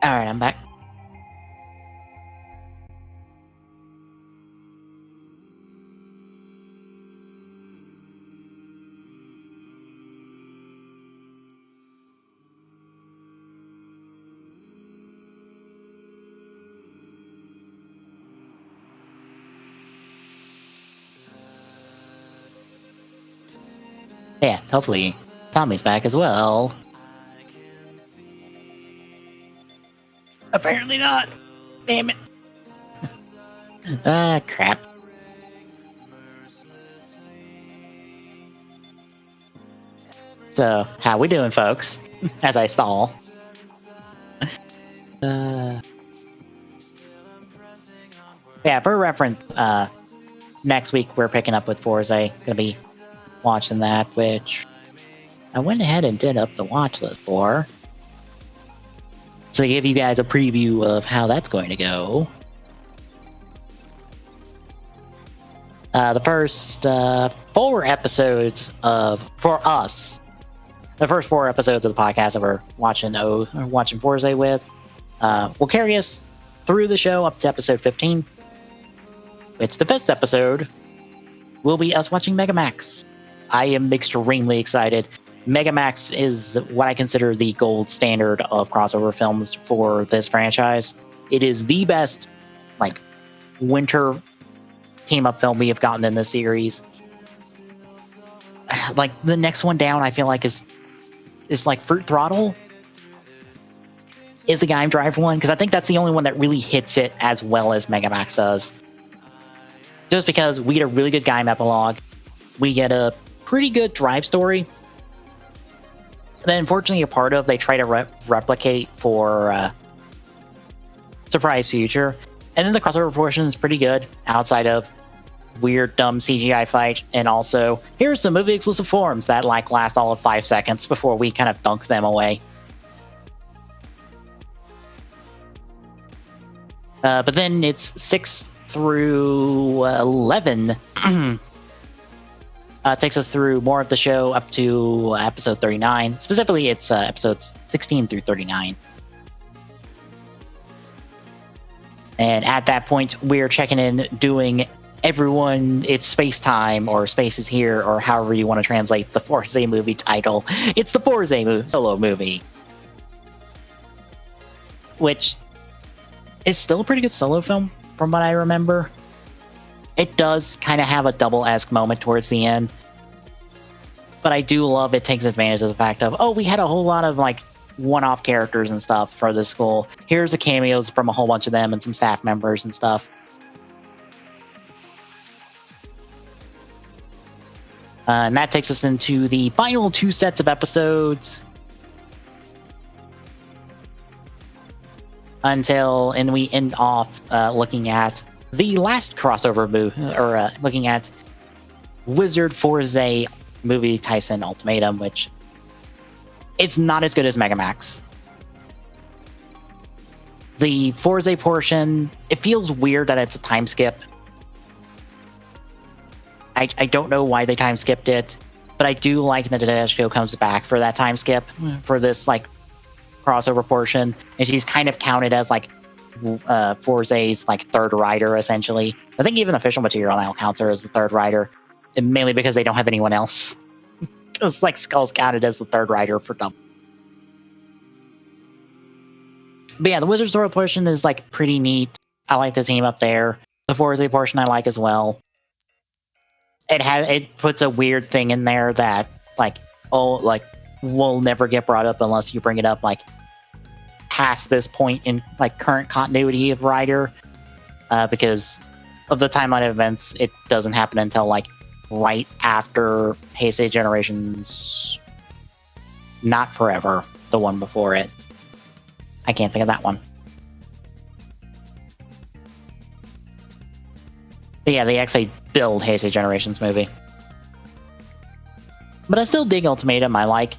Alright, I'm back. Yeah, hopefully Tommy's back as well. Apparently not. Damn it. Crap. So, how we doing, folks? As I stall. Yeah, for reference, next week we're picking up with Forza. Gonna be watching that, which I went ahead and did up the watch list for. So to give you guys a preview of how that's going to go. The first 4 episodes for us, the first 4 episodes of the podcast that we're watching Forza with, will carry us through the show up to episode 15. Which the 5th episode will be us watching Mega Max. I am extremely excited. Mega Max is what I consider the gold standard of crossover films for this franchise. It is the best, like, winter team-up film we have gotten in this series. Like, the next one down, I feel like, is like Fruit Throttle. Is the Gaim Drive one, because I think that's the only one that really hits it as well as Mega Max does. Just because we get a really good Gaim epilogue, we get a pretty good drive story. Then, unfortunately, a part of they try to replicate for Surprise Future, and then the crossover portion is pretty good outside of weird, dumb CGI fight, and also here's some movie exclusive forms that like last all of 5 seconds before we kind of dunk them away. But then it's 6 through 11. Takes us through more of the show up to episode 39. Specifically, it's episodes 16 through 39. And at that point, we're checking in, doing everyone, it's space time, or space is here, or however you want to translate the Forza movie title. It's the Forza solo movie. Which is still a pretty good solo film, from what I remember. It does kind of have a double-esque moment towards the end. But I do love it takes advantage of the fact of, oh, we had a whole lot of, like, one-off characters and stuff for this school. Here's the cameos from a whole bunch of them and some staff members and stuff. And that takes us into the final 2 sets of episodes. And we end off looking at the last crossover looking at Wizard Forza movie Tyson Ultimatum, which it's not as good as Mega Max. The Forza portion, it feels weird that it's a time skip. I don't know why they time skipped it, but I do like that Tedesco comes back for that time skip for this like crossover portion, and she's kind of counted as like Forza's like third rider essentially. I think even official material now counts her as the third rider, and mainly because they don't have anyone else. Because like Skull's counted as the third rider for double. But yeah, the Wizard's World portion is like pretty neat. I like the team up there. The Forza portion I like as well. It puts a weird thing in there that will never get brought up unless you bring it up like past this point in like current continuity of Rider, because of the timeline of events. It doesn't happen until like right after Heisei Generations, not Forever, the one before it. I can't think of that one. But yeah, they actually build Heisei Generations movie. But I still dig Ultimatum. I like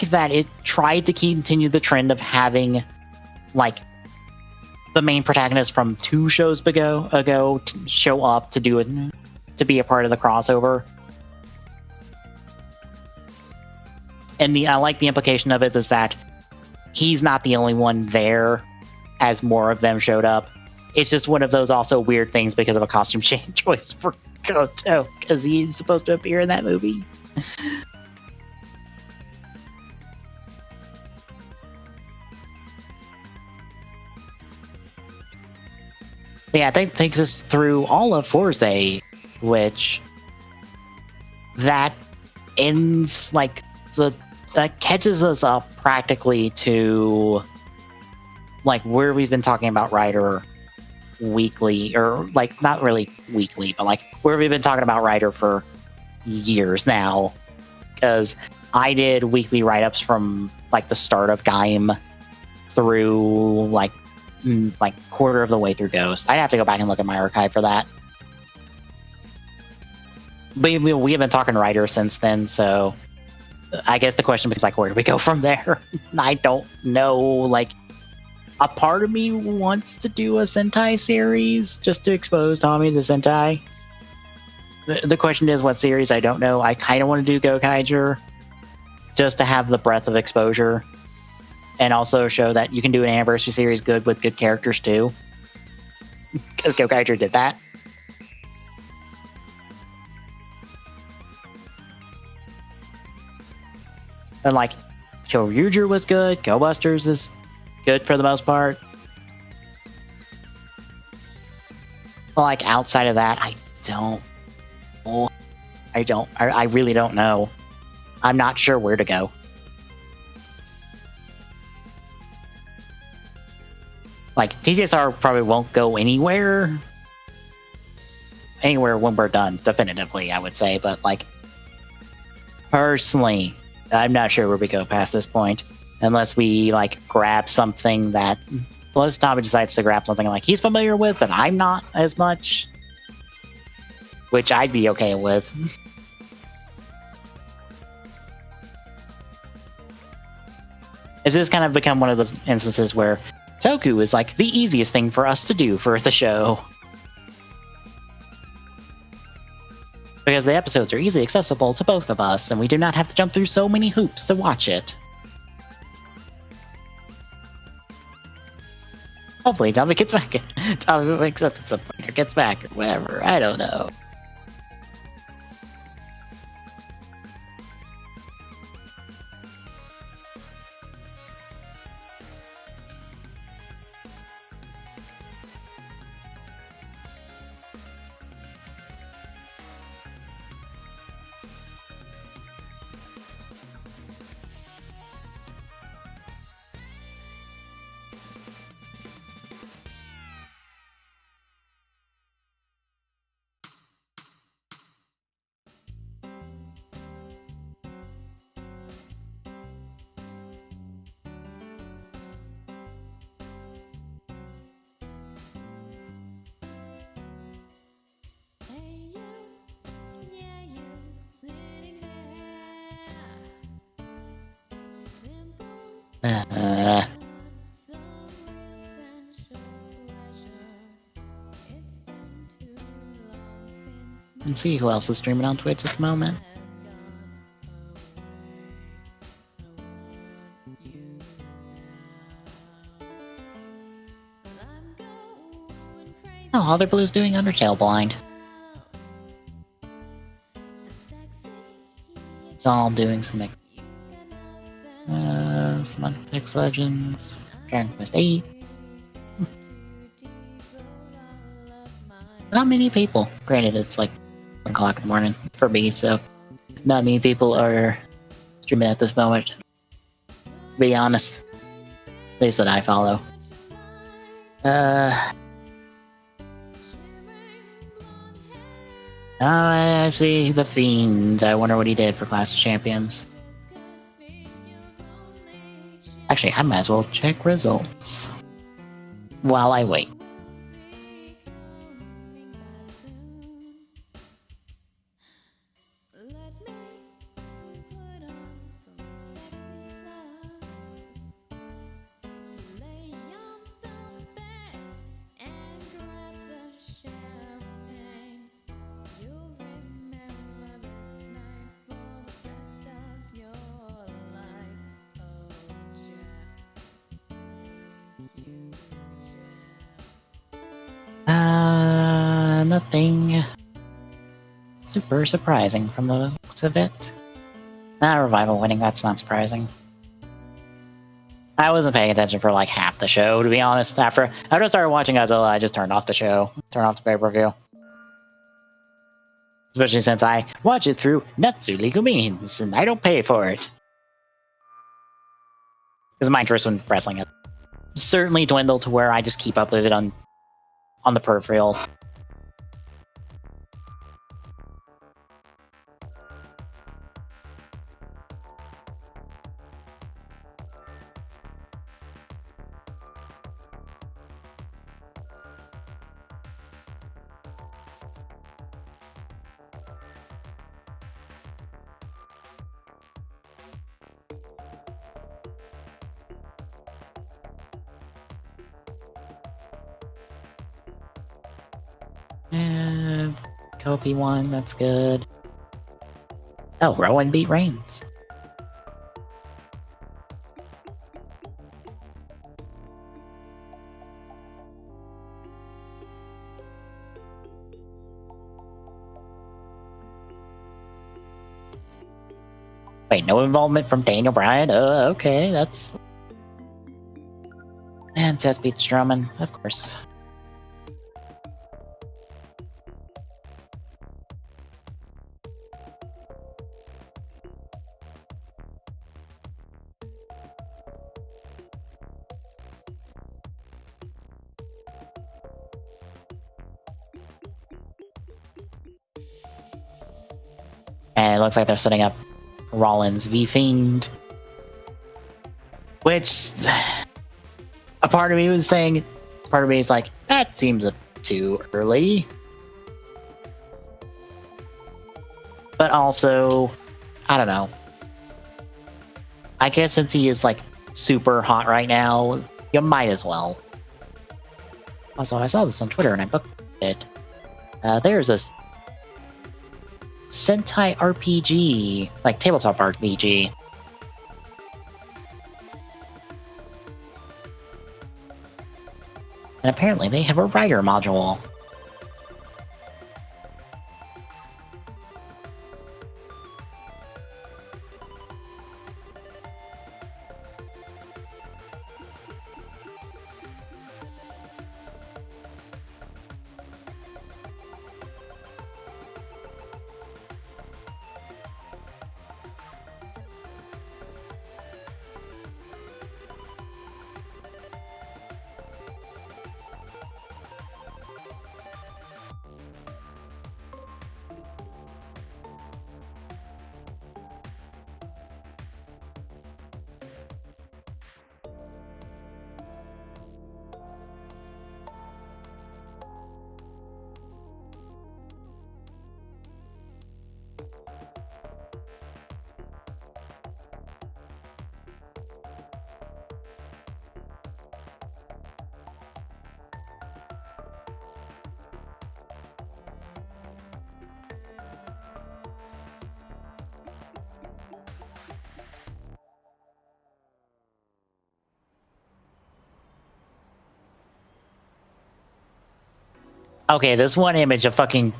that it tried to continue the trend of having like the main protagonist from 2 shows ago to show up to do it, to be a part of the crossover. And I like the implication of it is that he's not the only one there, as more of them showed up. It's just one of those also weird things because of a costume choice for Goto, because he's supposed to appear in that movie. Yeah, that takes us through all of Forze, which that ends like that catches us up practically to like where we've been talking about Ryder weekly, or like not really weekly, but like where we've been talking about Ryder for years now, because I did weekly write-ups from like the start of Gaim through like quarter of the way through Ghost. I'd have to go back and look at my archive for that. But we have been talking Ryder since then, so I guess the question becomes like, where do we go from there? I don't know. Like, a part of me wants to do a Sentai series just to expose Tommy to Sentai. The question is what series? I don't know. I kind of want to do Gokaiger just to have the breadth of exposure, and also show that you can do an anniversary series good with good characters too, because Gokaiger did that. And like, Kyoryuger was good. Go Busters is good for the most part. But like outside of that, I really don't know. I'm not sure where to go. Like, TJSR probably won't go anywhere when we're done, definitively, I would say. But like, personally, I'm not sure where we go past this point, unless we like grab something that, unless Tommy decides to grab something like he's familiar with and I'm not as much, which I'd be okay with. It's just kind of become one of those instances where Toku is like the easiest thing for us to do for the show, because the episodes are easily accessible to both of us, and we do not have to jump through so many hoops to watch it. Hopefully Tommy gets back. Tommy wakes up at some point, or gets back, or whatever. I don't know. Let's see who else is streaming on Twitch at the moment. Oh, Other Blue's doing Undertale blind. All doing some Undertale Legends, Dragon Quest 8. Not many people. Granted, it's like 1 o'clock in the morning for me, so not many people are streaming at this moment, to be honest. At least that I follow. I see the Fiend. I wonder what he did for Clash of Champions. Actually, I might as well check results while I wait. Nothing super surprising from the looks of it. Revival winning, that's not surprising. I wasn't paying attention for like half the show, to be honest. After I started watching Godzilla, I just turned off the show, turned off the pay-per-view. Especially since I watch it through Natsu Legal Means, and I don't pay for it. Because my interest in wrestling has certainly dwindled to where I just keep up with it on the peripheral. Kofi won, that's good. Oh, Rowan beat Reigns. Wait, no involvement from Daniel Bryan? Okay, that's... And Seth beats Strowman, of course. And it looks like they're setting up Rollins v Fiend. Which, a part of me was saying, part of me is like, that seems too early. But also, I don't know. I guess since he is like super hot right now, you might as well. Also, I saw this on Twitter and I booked it. There's a Sentai RPG, like tabletop RPG. And apparently they have a writer module. Okay, this one image of fucking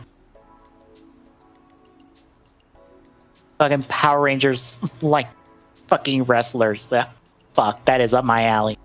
Power Rangers, like, fucking wrestlers. Fuck, that is up my alley.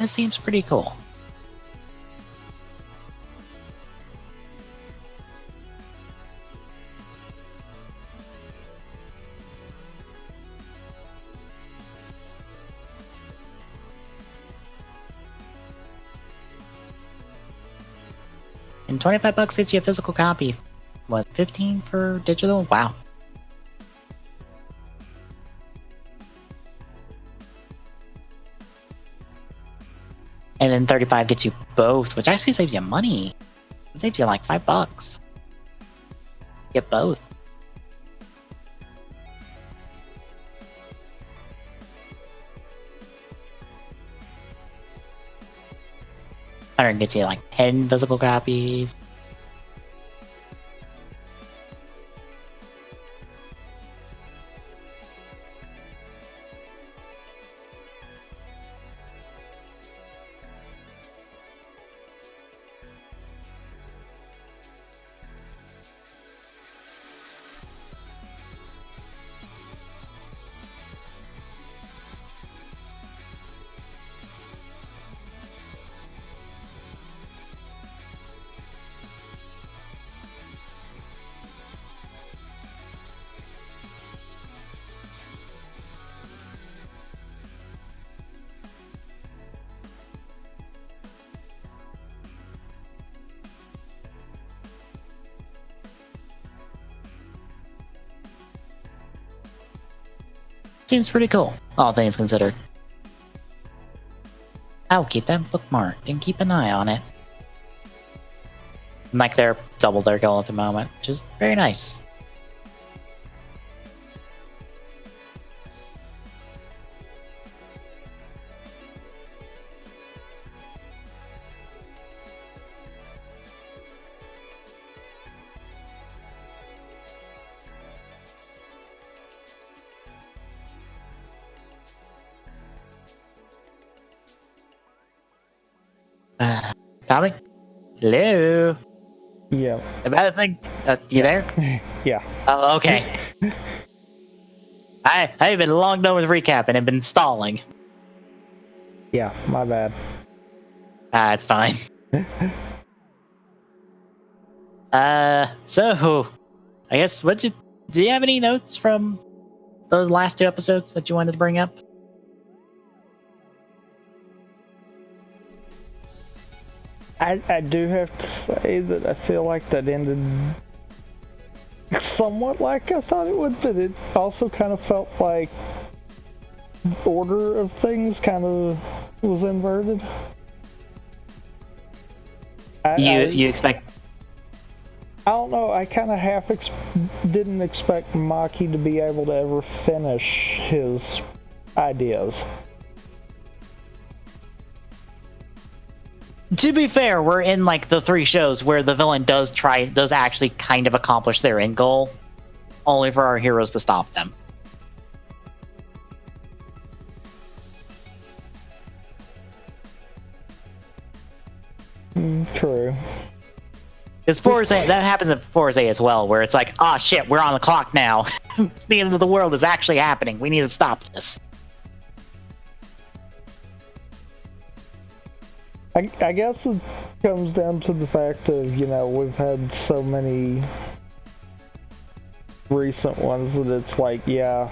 This seems pretty cool. And $25 gets you a physical copy. What, 15 for digital? Wow. And then 35 gets you both, which actually saves you money. It saves you like $5. Get both. Or it gets you like 10 physical copies. Seems pretty cool, all things considered. I'll keep that bookmarked and keep an eye on it. Like they're double their goal at the moment, which is very nice. Tommy? Hello? Yeah. About a thing? You there? Yeah. Oh, okay. I've been long done with recapping and been stalling. Yeah, my bad. It's fine. So, I guess, do you have any notes from those last 2 episodes that you wanted to bring up? I do have to say that I feel like that ended somewhat like I thought it would, but it also kind of felt like order of things kind of was inverted. You expect? I don't know. I kind of didn't expect Maki to be able to ever finish his ideas. To be fair, we're in like the 3 shows where the villain does actually kind of accomplish their end goal, only for our heroes to stop them. True. Because that happens in Forza as well, where it's like, oh shit, we're on the clock now. The end of the world is actually happening. We need to stop this. I guess it comes down to the fact of, we've had so many recent ones that it's like, yeah,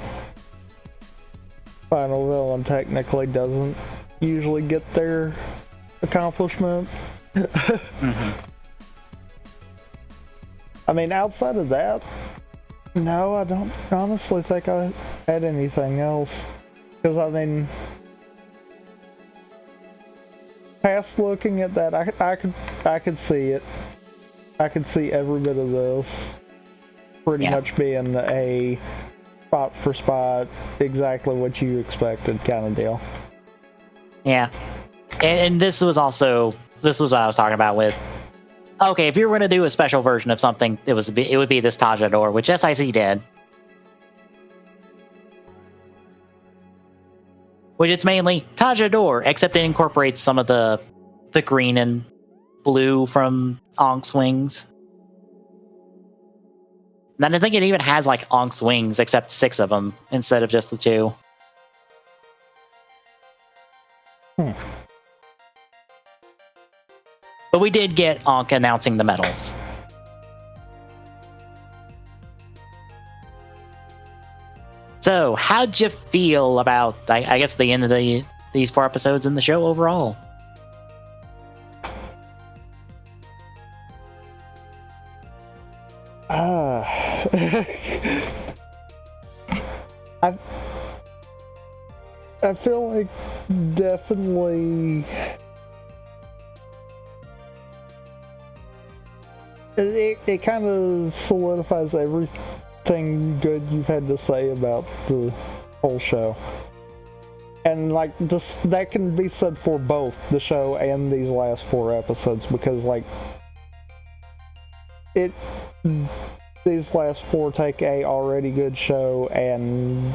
final villain technically doesn't usually get their accomplishment. Mm-hmm. I mean, outside of that, no, I don't honestly think I had anything else. Because, I mean, past looking at that, I could see it. I could see every bit of this pretty much being a spot for spot, exactly what you expected kind of deal. Yeah. And this was what I was talking about with, okay, if you were going to do a special version of something, it would be this Tajador, which SIC did. Which it's mainly Tajador, except it incorporates some of the green and blue from Ank's wings. And I think it even has like Ank's wings, except 6 of them instead of just the 2. But we did get Ankh announcing the medals. So, how'd you feel about, I guess, the end of these 4 episodes in the show overall? I feel like definitely it kind of solidifies everything good you've had to say about the whole show. And like this, that can be said for both the show and these last 4 episodes, because like these last 4 take a already good show and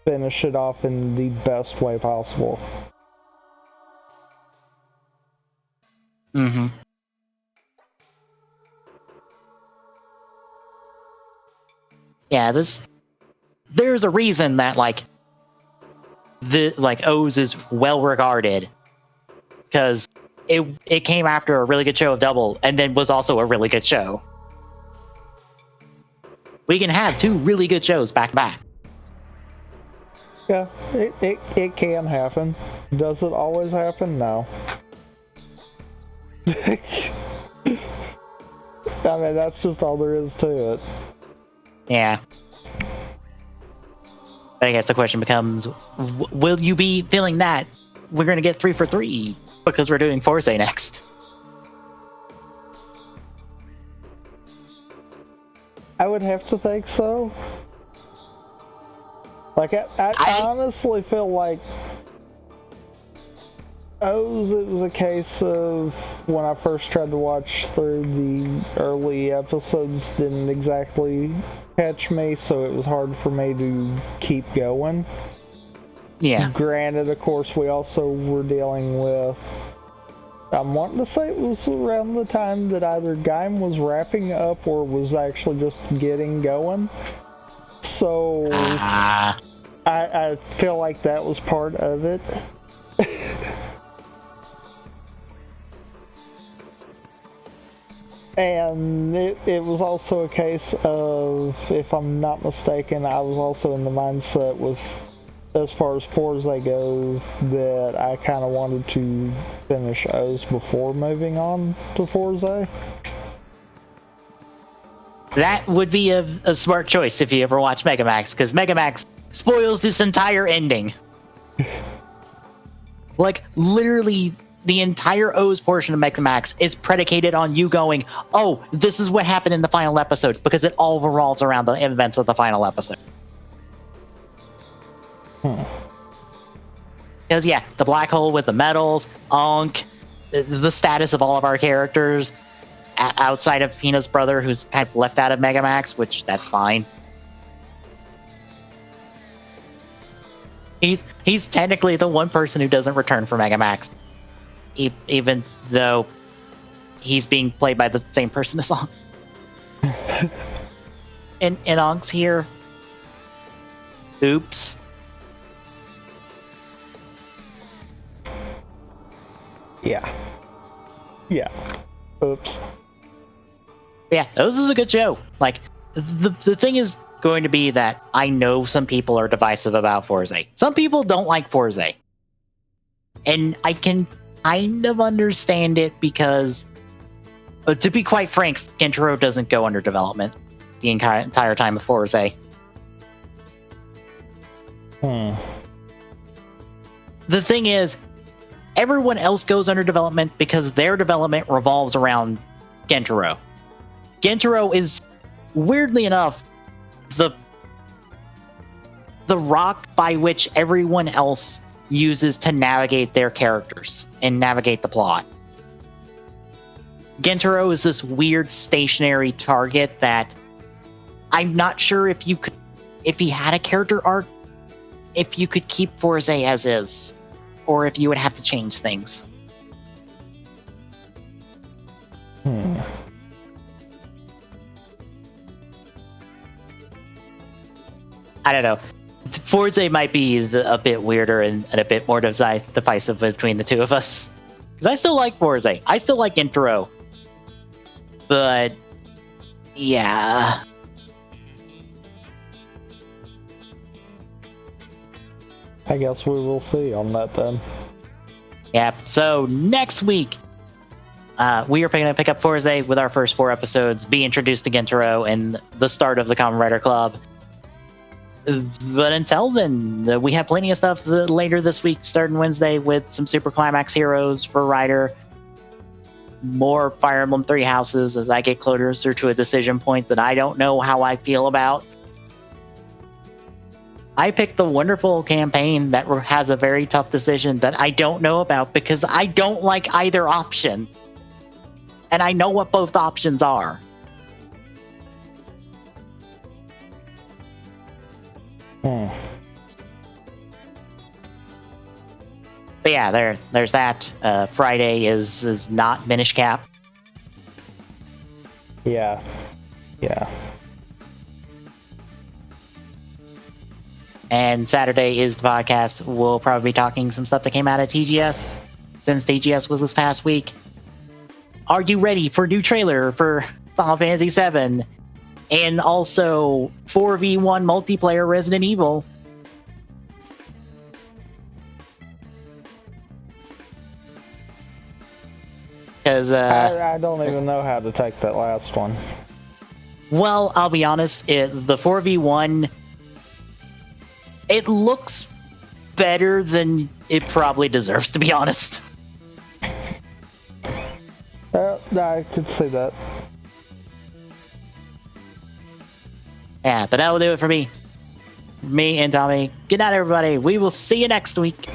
finish it off in the best way possible. Mm-hmm. Yeah, there's a reason that O's is well regarded, because it came after a really good show of Double, and then was also a really good show. We can have 2 really good shows back to back. Yeah, it can happen. Does it always happen? No. I mean, that's just all there is to it. Yeah. I guess the question becomes, will you be feeling that we're going to get 3 for 3 because we're doing Forza next? I would have to think so. Like, I honestly feel like O's, it was a case of when I first tried to watch through the early episodes, didn't exactly catch me, so it was hard for me to keep going. Yeah. Granted, of course, we also were dealing with, I'm wanting to say it was around the time that either Gaim was wrapping up or was actually just getting going. So I feel like that was part of it. And it was also a case of, if I'm not mistaken, I was also in the mindset with, as far as Forza goes, that I kind of wanted to finish O's before moving on to Forza. That would be a smart choice if you ever watch Megamax, because Megamax spoils this entire ending. Like, literally, the entire O's portion of Megamax is predicated on you going, oh, this is what happened in the final episode, because it all revolves around the events of the final episode. Because, yeah, the black hole with the medals, Ankh, the status of all of our characters, outside of Hina's brother, who's kind of left out of Megamax, which that's fine. He's technically the one person who doesn't return for Megamax, even though he's being played by the same person as Ankh. and Ankh's here. Oops. Yeah. Oops. Yeah, this is a good show. Like, the thing is going to be that I know some people are divisive about Forza. Some people don't like Forza. And I can kind of understand it because, to be quite frank, Gentaro doesn't go under development the entire time of Forza. The thing is, everyone else goes under development because their development revolves around Gentaro. Gentaro is, weirdly enough, the rock by which everyone else uses to navigate their characters and navigate the plot. Gentaro is this weird stationary target that I'm not sure if he had a character arc, if you could keep Forza as is, or if you would have to change things. I don't know. Forza might be a bit weirder and a bit more divisive between the two of us. Because I still like Forza. I still like Intro. But, yeah. I guess we will see on that then. Yeah, so next week, we are going to pick up Forza with our first 4 episodes, be introduced to Gentaro, and the start of the Kamen Rider Club. But until then, we have plenty of stuff later this week, starting Wednesday, with some Super Climax Heroes for Rider. More Fire Emblem 3 Houses as I get closer to a decision point that I don't know how I feel about. I picked the wonderful campaign that has a very tough decision that I don't know about because I don't like either option. And I know what both options are. But yeah, there's that. Friday is not Minish Cap. Yeah. And Saturday is the podcast. We'll probably be talking some stuff that came out of TGS, since TGS was this past week. Are you ready for a new trailer for Final Fantasy VII? And also 4v1 multiplayer Resident Evil. Because I don't even know how to take that last one. Well, I'll be honest, the 4v1, it looks better than it probably deserves, to be honest. I could see that. Yeah, but that will do it for me. Me and Tommy. Good night, everybody. We will see you next week.